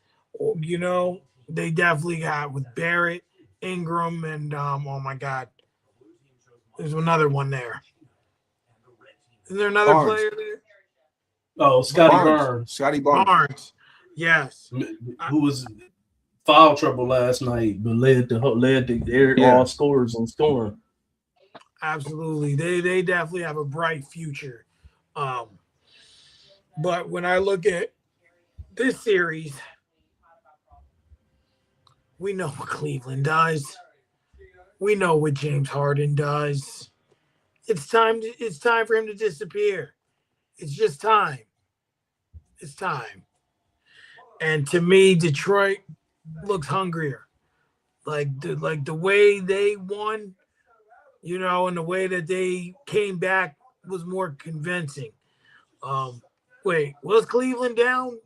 they definitely got with Barrett, Ingram, and oh my God, there's another one there. Is there another Barnes. player there? Oh, Scotty Barnes. Scotty Barnes. Yes. Who was foul trouble last night, but led all scorers in scoring. Absolutely. They definitely have a bright future. But when I look at this series, we know what Cleveland does. We know what James Harden does. It's time for him to disappear. It's just time. It's time. And to me, Detroit looks hungrier. Like the way they won, and the way that they came back was more convincing. Wait, was Cleveland down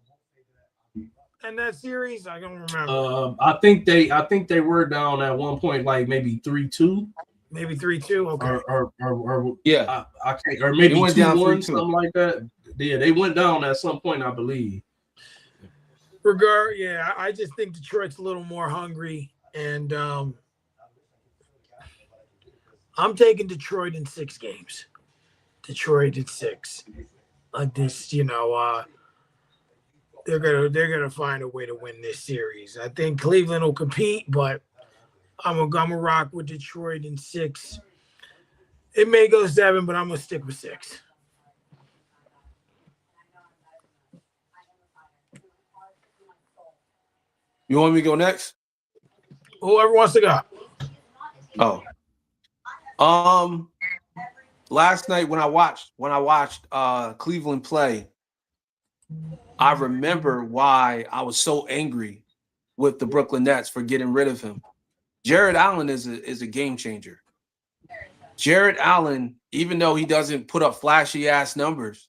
in that series? I don't remember. I think they were down at one point, like maybe 3-2. Maybe 3-2. Okay. Or yeah, I can't, or maybe 2-1, 3-2. something like that. Yeah, they went down at some point, I believe. I just think Detroit's a little more hungry, and I'm taking Detroit in 6 games. Detroit at 6. Like this, they're gonna find a way to win this series. I think Cleveland will compete, but I'm gonna rock with Detroit in 6. It may go 7, but I'm gonna stick with 6. You want me to go next? Whoever wants to go. Oh. Last night when I watched Cleveland play, I remember why I was so angry with the Brooklyn Nets for getting rid of him. Jared Allen is a game changer. Jared Allen, even though he doesn't put up flashy ass numbers,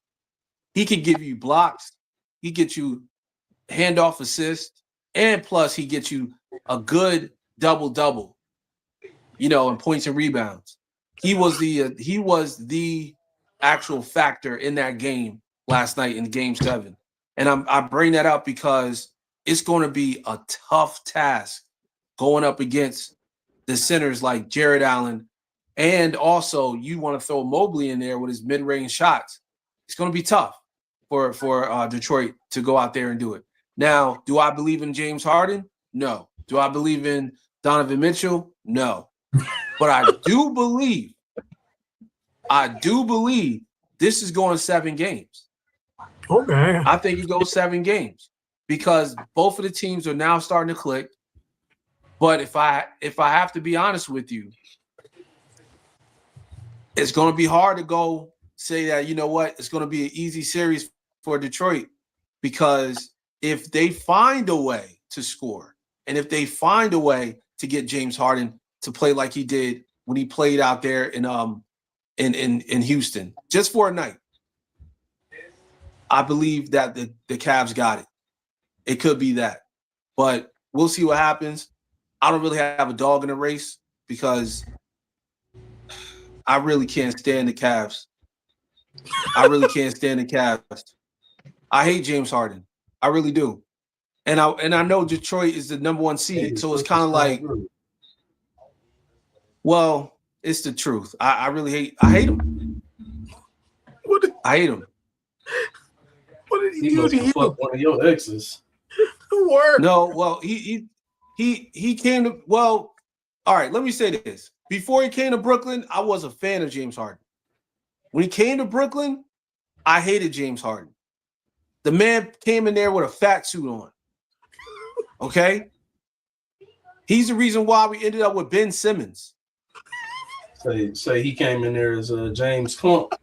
he can give you blocks, he gets you handoff assist, and plus he gets you a good double-double, and points and rebounds. He was the actual factor in that game last night in Game 7. And I bring that up because it's going to be a tough task going up against the centers like Jared Allen. And also you want to throw Mobley in there with his mid-range shots. It's going to be tough for Detroit to go out there and do it. Now, do I believe in James Harden? No. Do I believe in Donovan Mitchell? No. But I do believe this is going 7 games. Okay. I think it goes 7 games because both of the teams are now starting to click. But if I have to be honest with you, it's going to be hard to go say that, it's going to be an easy series for Detroit because if they find a way to score and if they find a way to get James Harden to play like he did when he played out there in Houston, just for a night, I believe that the Cavs got it. It could be that. But we'll see what happens. I don't really have a dog in the race because I really can't stand the Cavs. I really can't stand the Cavs. I hate James Harden. I really do. And I know Detroit is the number 1 seed, so it's kind of like, well, it's the truth. I hate him. I hate him. What did he do to you? Fuck one of your exes. Word. No, well, he came to, well, All right, let me say this. Before he came to Brooklyn, I was a fan of James Harden. When he came to Brooklyn, I hated James Harden. The man came in there with a fat suit on. Okay? He's the reason why we ended up with Ben Simmons. Say he came in there as a James Clump.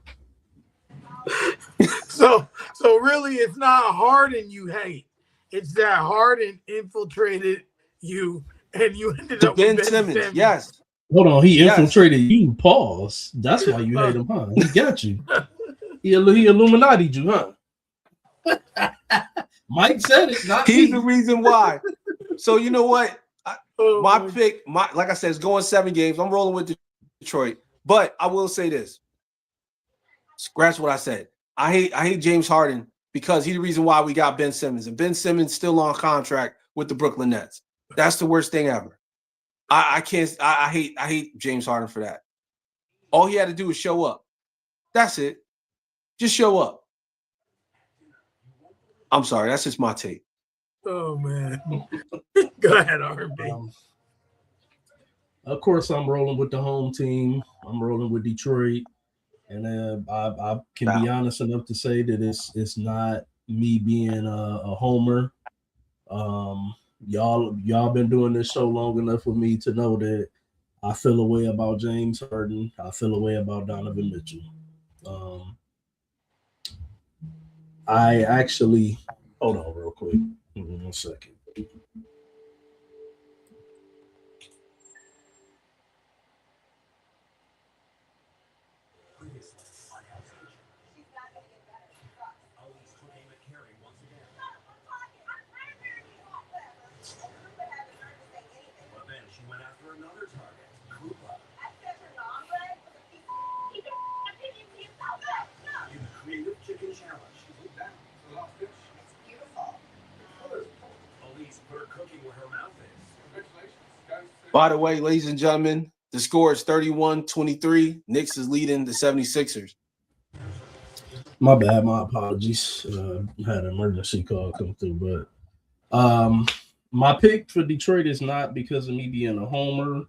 So really, it's not Harden you hate. It's that Harden infiltrated you, and you ended up Ben with Ben Simmons. Yes. Hold on, he infiltrated you. Pause. That's why you hate him, huh? He got you. He Illuminati you, huh? Mike said it. Not He's me. the reason why. So you know what? My pick, like I said, is going 7 games. I'm rolling with Detroit, but I will say this. Scratch what I said. I hate James Harden because he's the reason why we got Ben Simmons, and Ben Simmons still on contract with the Brooklyn Nets. That's the worst thing ever. I hate James Harden for that. All he had to do was show up. That's it. Just show up. I'm sorry. That's just my take. Oh man. Go ahead, RB. Of course, I'm rolling with the home team. I'm rolling with Detroit, and I can be honest enough to say that it's not me being a homer. Y'all been doing this show long enough with me to know that I feel a way about James Harden. I feel a way about Donovan Mitchell. I actually hold on real quick. 1 second. By the way, ladies and gentlemen, the score is 31-23. Knicks is leading the 76ers. My bad. My apologies. Had an emergency call come through, but my pick for Detroit is not because of me being a homer.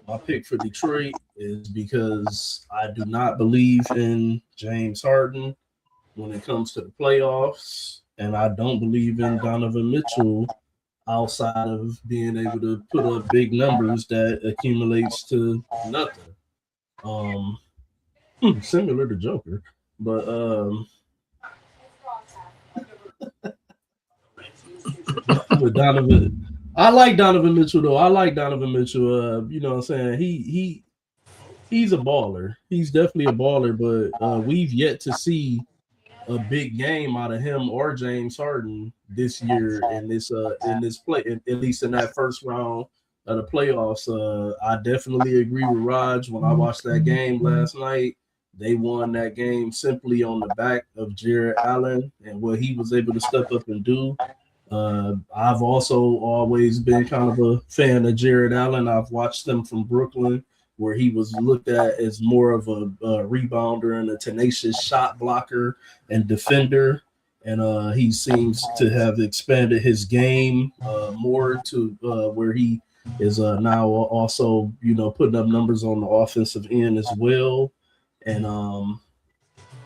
My pick for Detroit is because I do not believe in James Harden when it comes to the playoffs, and I don't believe in Donovan Mitchell outside of being able to put up big numbers that accumulates to nothing. Similar to Joker, but with Donovan, I like Donovan Mitchell though. I like Donovan Mitchell. You know what I'm saying? He's a baller. He's definitely a baller, but we've yet to see a big game out of him or James Harden this year in this play, at least in that first round of the playoffs. I definitely agree with Raj. When I watched that game last night, they won that game simply on the back of Jared Allen and what he was able to step up and do. I've also always been kind of a fan of Jared Allen. I've watched him from Brooklyn, where he was looked at as more of a rebounder and a tenacious shot blocker and defender. And he seems to have expanded his game more to where he is now also, putting up numbers on the offensive end as well. And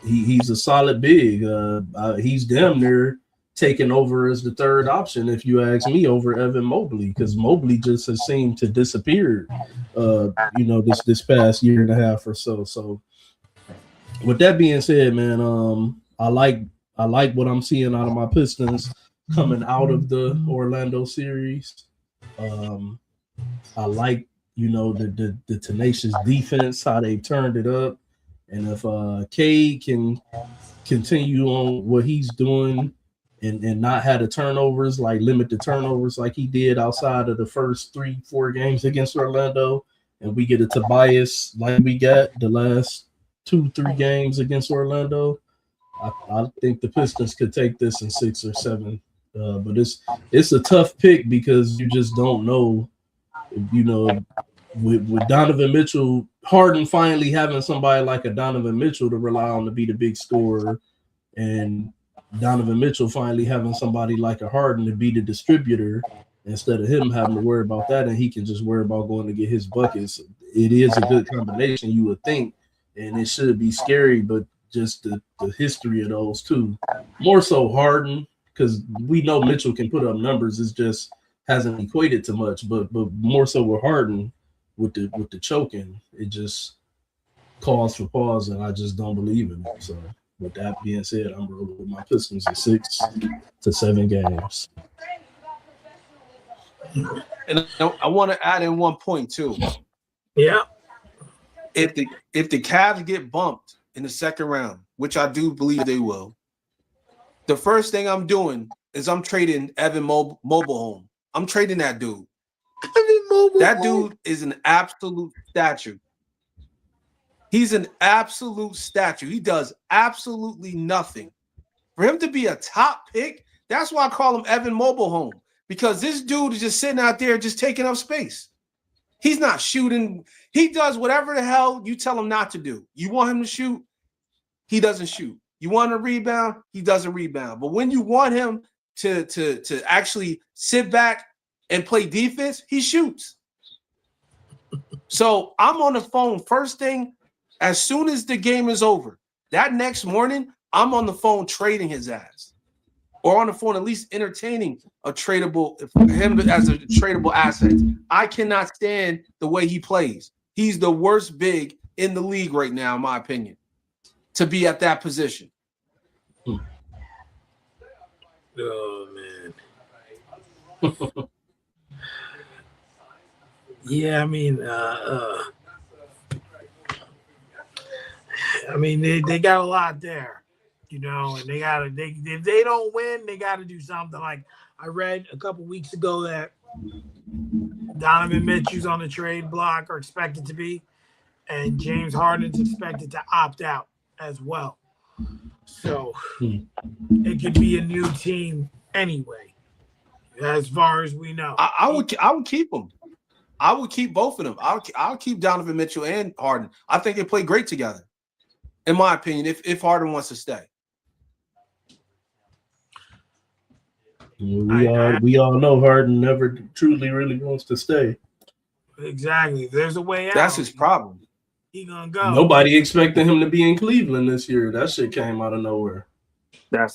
he's a solid big. He's damn near taking over as the third option, if you ask me, over Evan Mobley, because Mobley just has seemed to disappear, this past year and a half or so. So with that being said, man, I like what I'm seeing out of my Pistons coming out of the Orlando series. I like, the tenacious defense, how they've turned it up. And if Cade can continue on what he's doing and not have the turnovers, like limit the turnovers like he did outside of the first 3-4 games against Orlando, and we get a Tobias like we got the last 2-3 games against Orlando, I think the Pistons could take this in 6 or 7. But it's a tough pick because you just don't know, with Donovan Mitchell, Harden finally having somebody like a Donovan Mitchell to rely on to be the big scorer, and Donovan Mitchell finally having somebody like a Harden to be the distributor. instead of him having to worry about that, and he can just worry about going to get his buckets. It is a good combination, you would think, and it should be scary, but just the history of those two, more so Harden, because we know Mitchell can put up numbers. It's just hasn't equated to much, but more so with Harden with the choking, it just calls for pause, and I just don't believe in it. So with that being said, I'm rolling with my Pistons in 6 to 7 games. And I want to add in one point too. Yeah. If the Cavs get bumped in the second round, which I do believe they will, the first thing I'm doing is I'm trading Evan Mobile home. I'm trading that dude. That dude is an absolute statue. He's an absolute statue. He does absolutely nothing. For him to be a top pick, that's why I call him Evan Mobile home, because this dude is just sitting out there just taking up space. He's not shooting. He does whatever the hell you tell him not to do. You want him to shoot, he doesn't shoot. You want him to rebound, he doesn't rebound. But when you want him to actually sit back and play defense, he shoots. So I'm on the phone first thing as soon as the game is over. That next morning, I'm on the phone trading his ass, or on the phone at least entertaining him as a tradable asset. I cannot stand the way he plays. He's the worst big in the league right now, in my opinion, to be at that position. Oh man. Yeah, I mean, they got a lot there, and if they don't win, they gotta do something. Like I read a couple weeks ago that Donovan Mitchell's on the trade block, or expected to be, and James Harden's expected to opt out as well. So it could be a new team anyway, as far as we know. I would keep them. I would keep both of them. I'll keep Donovan Mitchell and Harden. I think they play great together, in my opinion, if Harden wants to stay. We all know Harden never truly really wants to stay. Exactly. There's a way out. That's his problem. He gonna go. Nobody expected him to be in Cleveland this year. That shit came out of nowhere. That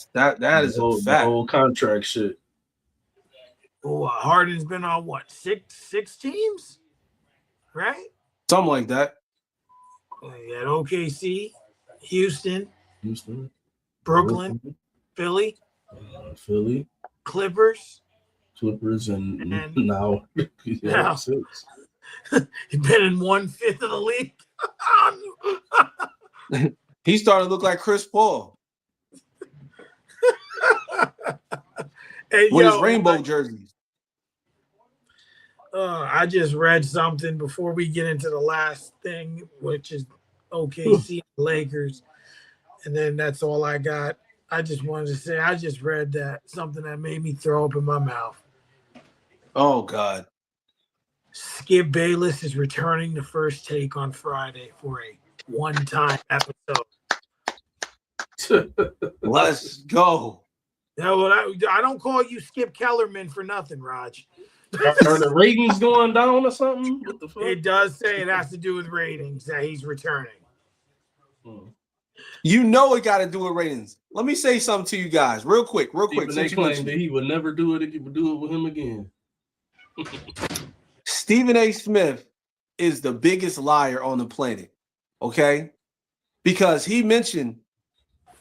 is a fact. The whole contract shit. Oh, Harden's been on what, six teams, right? Something like that. He had OKC, Houston, Brooklyn, Philly, Clippers, and now now 6. He's been in 1/5 of the league. He's starting to look like Chris Paul with his rainbow jerseys. I just read something before we get into the last thing, which is OKC Lakers, and then that's all I got. I just wanted to say I just read that something that made me throw up in my mouth. Oh God. Skip Bayless is returning to First Take on Friday for a one-time episode. Let's go. No, I don't call you Skip Kellerman for nothing, Raj. Are the ratings going down or something? What the fuck? It does say it has to do with ratings that he's returning. You know it got to do with ratings. Let me say something to you guys real quick. They claim that he would never do it. He would do it with him again. Stephen A. Smith is the biggest liar on the planet, okay? Because he mentioned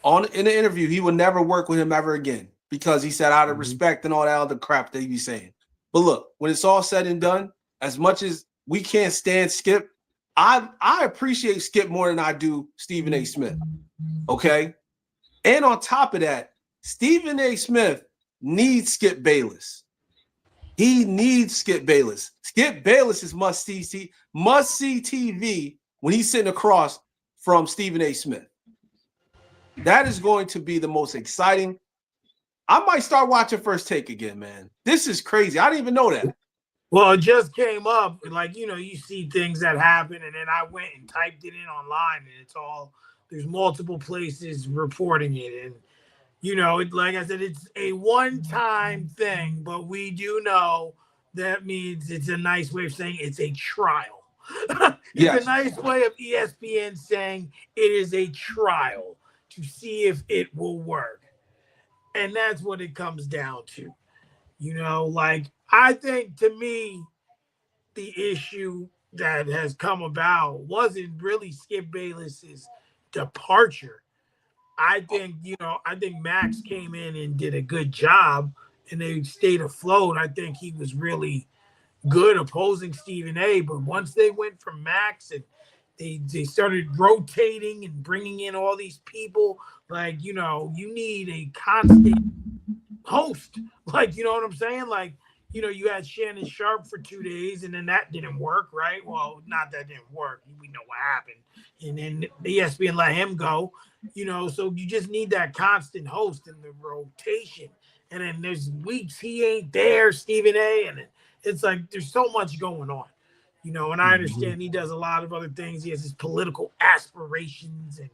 in the interview he would never work with him ever again because he said out of respect and all that other crap that he be saying. But look, when it's all said and done, as much as we can't stand Skip, I appreciate Skip more than I do Stephen A. Smith, okay? And on top of that, Stephen A. Smith needs Skip Bayless. He needs Skip Bayless. Skip Bayless is must-see TV when he's sitting across from Stephen A. Smith. That is going to be the most exciting. I might start watching First Take again, man. This is crazy. I didn't even know that. Well, it just came up. Like, you see things that happen, and then I went and typed it in online, and it's all, there's multiple places reporting it. And Like I said, it's a one-time thing, but we do know that means it's a nice way of saying it's a trial. It's a nice way of ESPN saying it is a trial to see if it will work. And that's what it comes down to. Like I think to me, the issue that has come about wasn't really Skip Bayless's departure. I think Max came in and did a good job and they stayed afloat. I think he was really good opposing Stephen A. But once they went from Max and they started rotating and bringing in all these people, like, you need a constant host. Like, you know what I'm saying? Like, you had Shannon Sharp for 2 days and then that didn't work, right? Well, not that didn't work. We know what happened. And then the ESPN let him go, so you just need that constant host in the rotation. And then there's weeks he ain't there, Stephen A. And it's like there's so much going on, and I understand he does a lot of other things. He has his political aspirations and,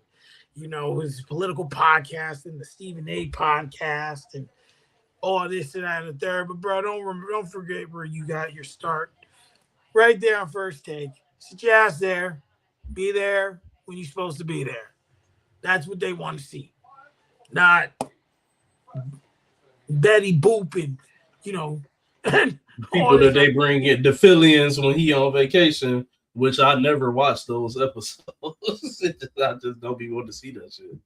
his political podcast and the Stephen A. podcast and all this and that and the third. But, bro, don't forget where you got your start. Right there on First Take. Sit your ass there. Be there when you're supposed to be there. That's what they want to see. Not Betty Boop and, and people that they bring in, the fill-ins when he on vacation, which I never watched those episodes. I just don't be wanting to see that shit.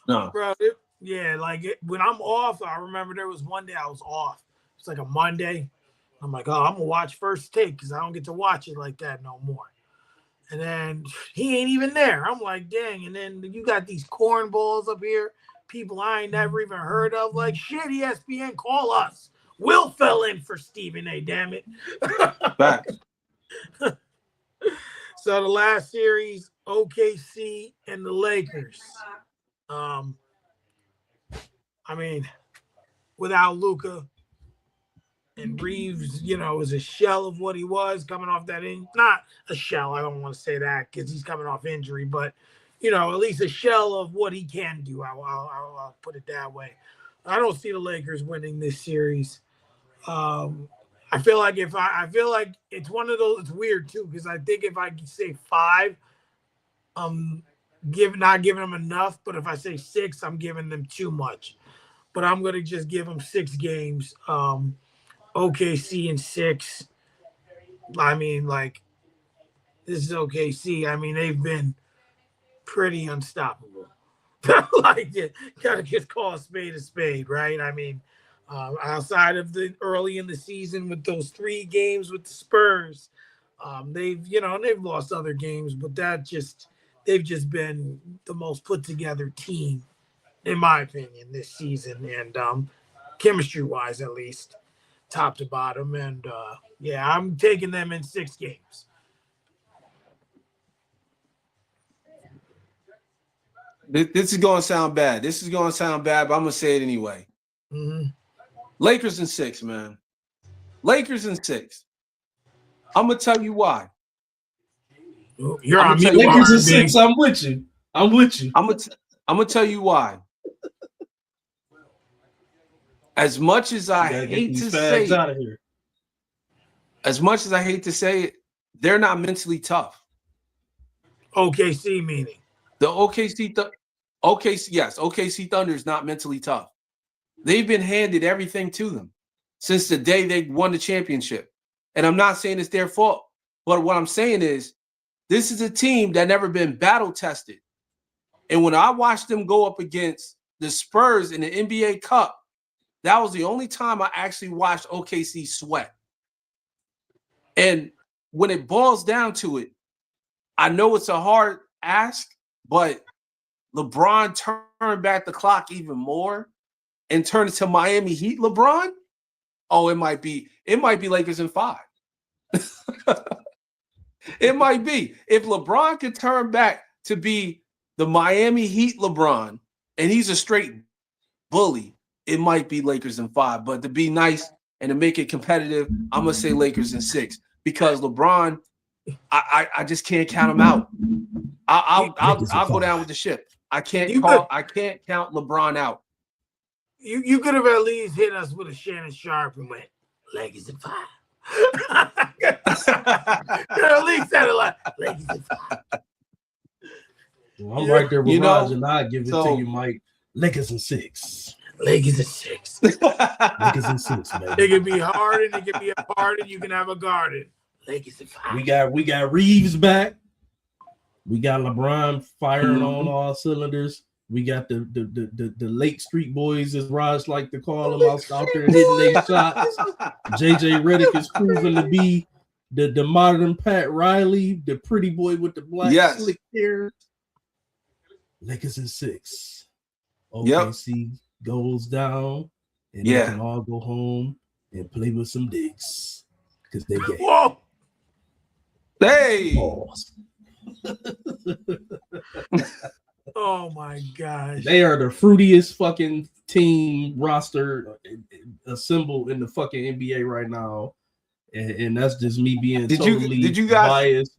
No. Bro, when I'm off, I remember there was one day I was off. It's like a Monday. I'm like, oh, I'm going to watch First Take because I don't get to watch it like that no more. And then he ain't even there. I'm like, dang. And then you got these cornballs up here, people I ain't never even heard of. Like, shit, ESPN, call us. Will fell in for Stephen A, damn it. Back. So the last series, OKC and the Lakers. Without Luka and Reeves, is a shell of what he was coming off that not a shell. I don't want to say that because he's coming off injury, but at least a shell of what he can do. I'll put it that way. I don't see the Lakers winning this series. I feel like it's one of those. It's weird too because I think if I say 5, not giving them enough. But if I say 6, I'm giving them too much. But I'm gonna just give them 6 games. OKC in 6. This is OKC. They've been pretty unstoppable. Gotta just call a spade, right? Outside of the early in the season with those 3 games with the Spurs, they've lost other games, but they've just been the most put together team, in my opinion, this season, and chemistry wise, at least, top to bottom. And I'm taking them in 6 games. This is going to sound bad. But I'm going to say it anyway. Mm-hmm. Lakers in 6, man. Lakers in 6. I'm going to tell you why. You're on mute. Lakers in 6. I'm with you. I'm going to tell you why. As much as I hate to say it, they're not mentally tough. OKC meaning? The OKC Thunder is not mentally tough. They've been handed everything to them since the day they won the championship. And I'm not saying it's their fault, but what I'm saying is this is a team that never been battle tested. And when I watched them go up against the Spurs in the NBA Cup, that was the only time I actually watched OKC sweat. And when it boils down to it, I know it's a hard ask, but LeBron turned back the clock even more and turned it to Miami Heat LeBron. Oh, it might be Lakers in 5. It might be. If LeBron could turn back to be the Miami Heat LeBron, and he's a straight bully, it might be Lakers in 5. But to be nice and to make it competitive, I'm gonna say Lakers in 6 because LeBron, I just can't count him out. I'll go down with the ship. I can't count LeBron out. You could have at least hit us with a Shannon Sharp and went, Lakers in 5. You at least said it like Lakers in 5. Well, I'm right there with You know, Raj, and I give it to you, Mike. Lakers in 6. Lakers in 6. Lakers in 6, man. It can be Harden, it can be a Harden, you can have a Garden. Lakers in 5. We got Reeves back. We got LeBron firing on all cylinders. We got the Lake Street Boys, as Raj like to call them, out there hitting their shots. JJ Redick is proven to be the modern Pat Riley, the pretty boy with the black slick hair. Lakers in 6. OKC goes down, and they can all go home and play with some dicks because they gay. Whoa! Hey! Oh my gosh. They are the fruitiest fucking team roster assembled in the fucking NBA right now. And that's just me being did you guys, biased.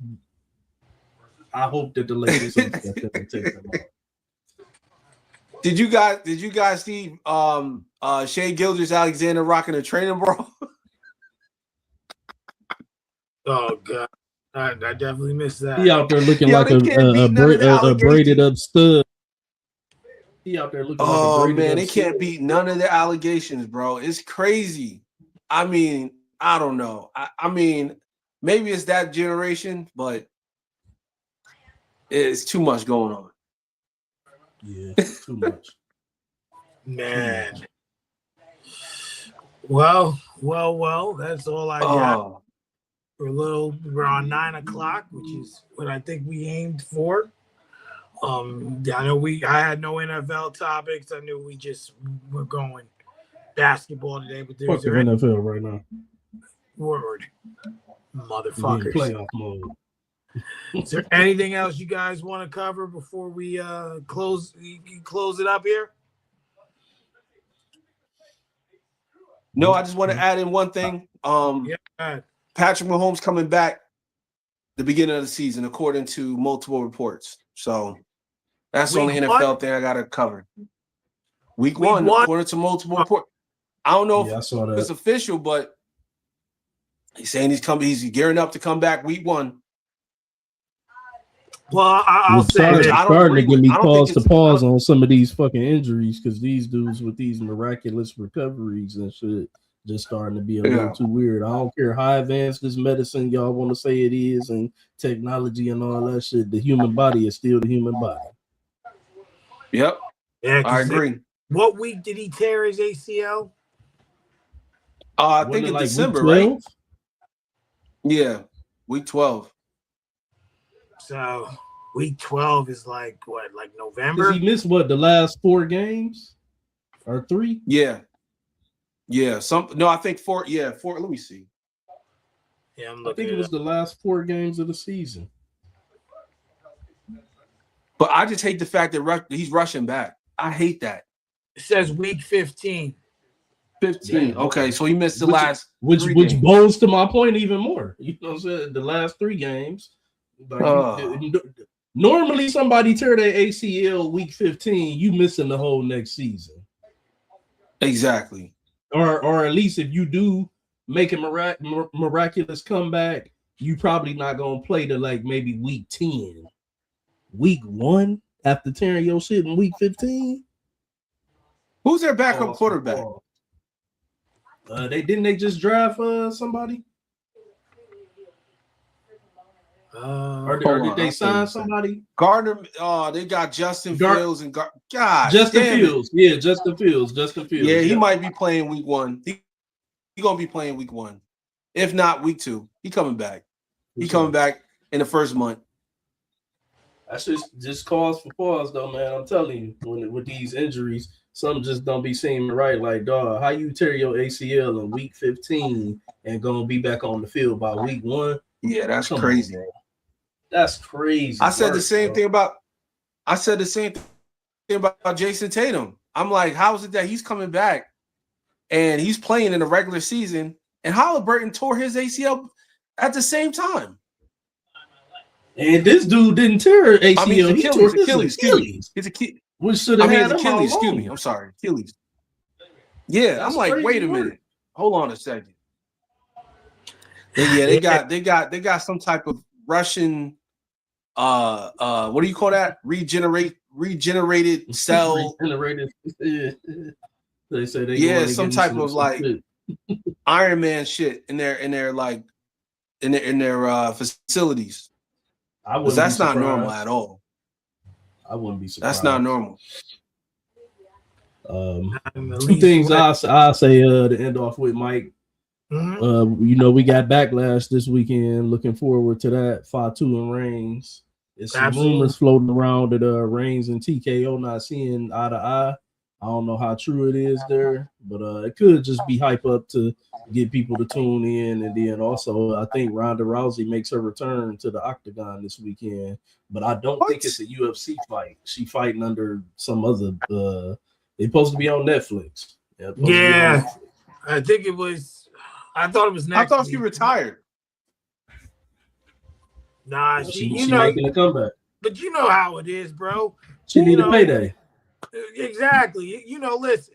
I hope that the Lakers take them off. Did you guys see Shea Gilgeous-Alexander rocking a training bra? Oh god. I definitely missed that. He out there looking like a braided up stud. He out there looking like a braided up they can't beat none of the allegations, bro. It's crazy. I mean, I don't know. I mean, maybe it's that generation, but it's too much going on. Yeah, too much. Man. Well, that's all I got. We're on 9 o'clock, which is what I think we aimed for. I know I had no NFL topics. I knew we're going basketball today, but there's NFL right now. Word, motherfuckers. Playoff mode. Is there anything else you guys want to cover before we close it up here? No, I just want to add in one thing. Patrick Mahomes coming back the beginning of the season, according to multiple reports. So that's the only NFL thing I got to cover. Week one, according to multiple reports. I don't know if it's official, but he's saying he's gearing up to come back week 1. Well, I'll say it's starting to give me pause on some of these fucking injuries because these dudes with these miraculous recoveries and shit just starting to be a little too weird. I don't care how advanced this medicine y'all want to say it is and technology and all that shit. The human body is still the human body. Yep. Yeah, I agree. What week did he tear his ACL? I think in December, right? Yeah, week 12. So week 12 is like November? Did he miss the last 4 games or 3? Yeah. I think 4. Yeah, 4. Let me see. Yeah, I think it was the last 4 games of the season. But I just hate the fact that he's rushing back. I hate that. It says week 15. 15. Yeah. Okay, so he missed the last which bows to my point even more. You know what I'm saying? The last 3 games. Normally somebody tear their ACL week 15, you missing the whole next season. Exactly. Or at least if you do make a miraculous comeback, you probably not gonna play to maybe week 10. Week 1 after tearing your shit in week 15. Who's their backup quarterback? They just draft somebody? Or did they sign somebody? Gardner. They got Justin Fields and Justin Fields. Yeah, Justin Fields. Yeah, he might be playing week 1. He gonna be playing week 1, if not week 2. He coming back. He coming back in the first month. That's just cause for pause, though, man. I'm telling you, with these injuries, something just don't be seeming right. Like, dog, how you tear your ACL in week 15 and gonna be back on the field by week 1? Yeah, that's crazy. On, that's crazy. I said the same thing about Jason Tatum. I'm like, how is it that he's coming back and he's playing in the regular season and Halliburton tore his ACL at the same time? And this dude didn't tear ACL. I mean, Achilles. It's Achilles. Which should have had Achilles. Excuse me. I'm sorry, Achilles. Yeah, That's I'm like, crazy wait a work. minute. Hold on a second. They got some type of Russian what do you call that? Regenerated cell. Regenerated. They say they going some against type of like shit. Iron Man shit in their like in their facilities. I Because wouldn't that's be not surprised. normal at all. I wouldn't be surprised. That's not normal. Two things I say to end off with, Mike. We got Backlash this weekend. Looking forward to that. Fatu and Reigns. There's some rumors floating around that Reigns and TKO not seeing eye to eye. I don't know how true it is there, but it could just be hype up to get people to tune in. And then also, I think Ronda Rousey makes her return to the octagon this weekend, but I don't think it's a UFC fight. She fighting under some other. They're supposed to be on Netflix. Yeah, I think it was. I thought it was next. I thought she retired. Nah, she making a comeback. But you know how it is, bro. She need a payday. Exactly. Listen.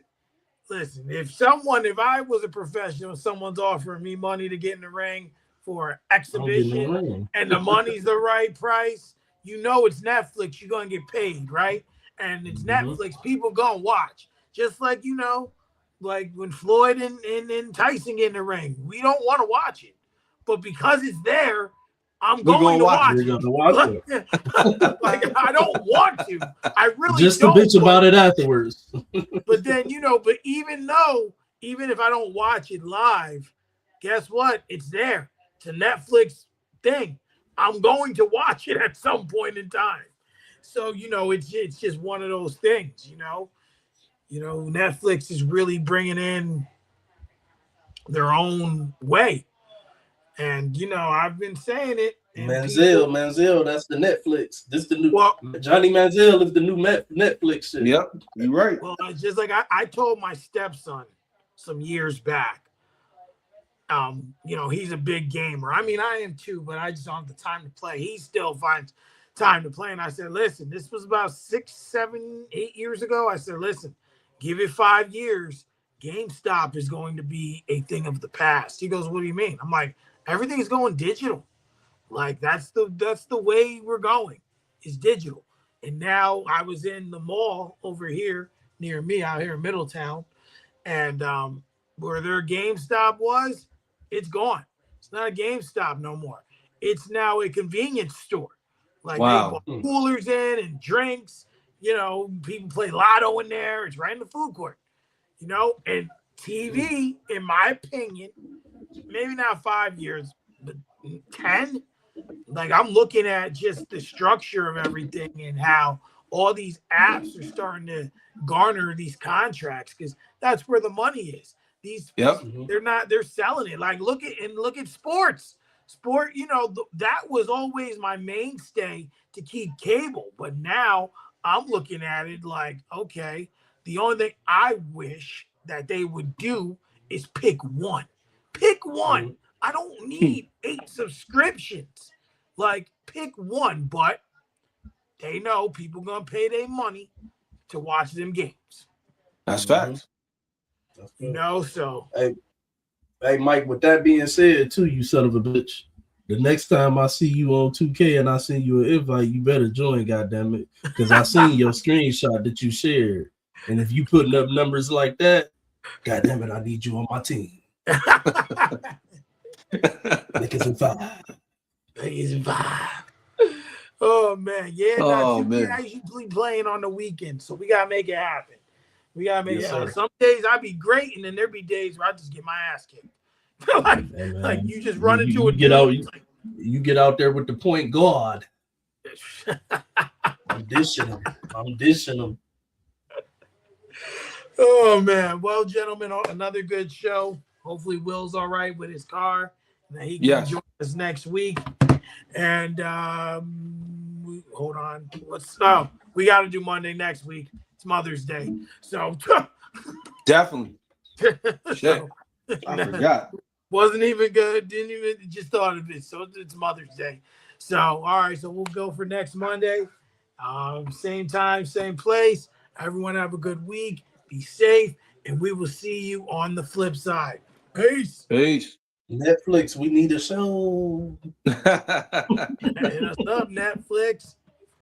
If I was a professional, someone's offering me money to get in the ring for exhibition, and the money's the right price, it's Netflix. You're gonna get paid, right? And it's Netflix. People gonna watch. Just like like when Floyd and Tyson get in the ring, we don't want to watch it, but because it's there, I'm going to watch it. Like I don't want to. I really just don't. Just to bitch about it afterwards. But then but even if I don't watch it live, guess what? It's there. It's a Netflix thing. I'm going to watch it at some point in time. So it's just one of those things. Netflix is really bringing in their own way. And, I've been saying it. Manziel, that's the Netflix. This the new Johnny Manziel is the new Netflix shit. Yep, you're right. Well, it's just like I told my stepson some years back, he's a big gamer. I mean, I am too, but I just don't have the time to play. He still finds time to play. And I said, listen, this was about 6, 7, 8 years ago. I said, listen, give it 5 years. GameStop is going to be a thing of the past. He goes, what do you mean? I'm like, everything is going digital. Like that's the way we're going, is digital. And now I was in the mall over here near me out here in Middletown, and where their GameStop was, it's gone. It's not a GameStop no more. It's now a convenience store. Like they put coolers in and drinks. People play lotto in there. It's right in the food court. And TV, in my opinion, maybe not 5 years, but 10. Like I'm looking at just the structure of everything and how all these apps are starting to garner these contracts because that's where the money is. They're selling it. Like look at sports. Sport, that was always my mainstay to keep cable. But now I'm looking at it like, okay, the only thing I wish that they would do is pick one. Pick one. I don't need 8 subscriptions. Like, pick one, but they know people gonna pay their money to watch them games. That's facts. So hey, Mike, with that being said, too, you son of a bitch. The next time I see you on 2K and I send you an invite, you better join, goddammit. Because I seen your screenshot that you shared. And if you putting up numbers like that, goddammit, I need you on my team. Niggas in 5. Oh man, I usually playing on the weekend, so we gotta make it happen. We gotta make it happen. Some days I'd be great, and then there'd be days where I just get my ass kicked. like you just run into a get out. You get out there with the point guard. I'm dishing them. Oh man, well, gentlemen, another good show. Hopefully, Will's all right with his car. That he can join us next week. And hold on. We got to do Monday next week. It's Mother's Day. So definitely. Shit. I forgot. Wasn't even good. Didn't even just thought of it. So it's Mother's Day. So all right. So we'll go for next Monday. Same time, same place. Everyone have a good week. Be safe. and we will see you on the flip side. Peace. Peace. Netflix, we need a show. Hit us up, Netflix.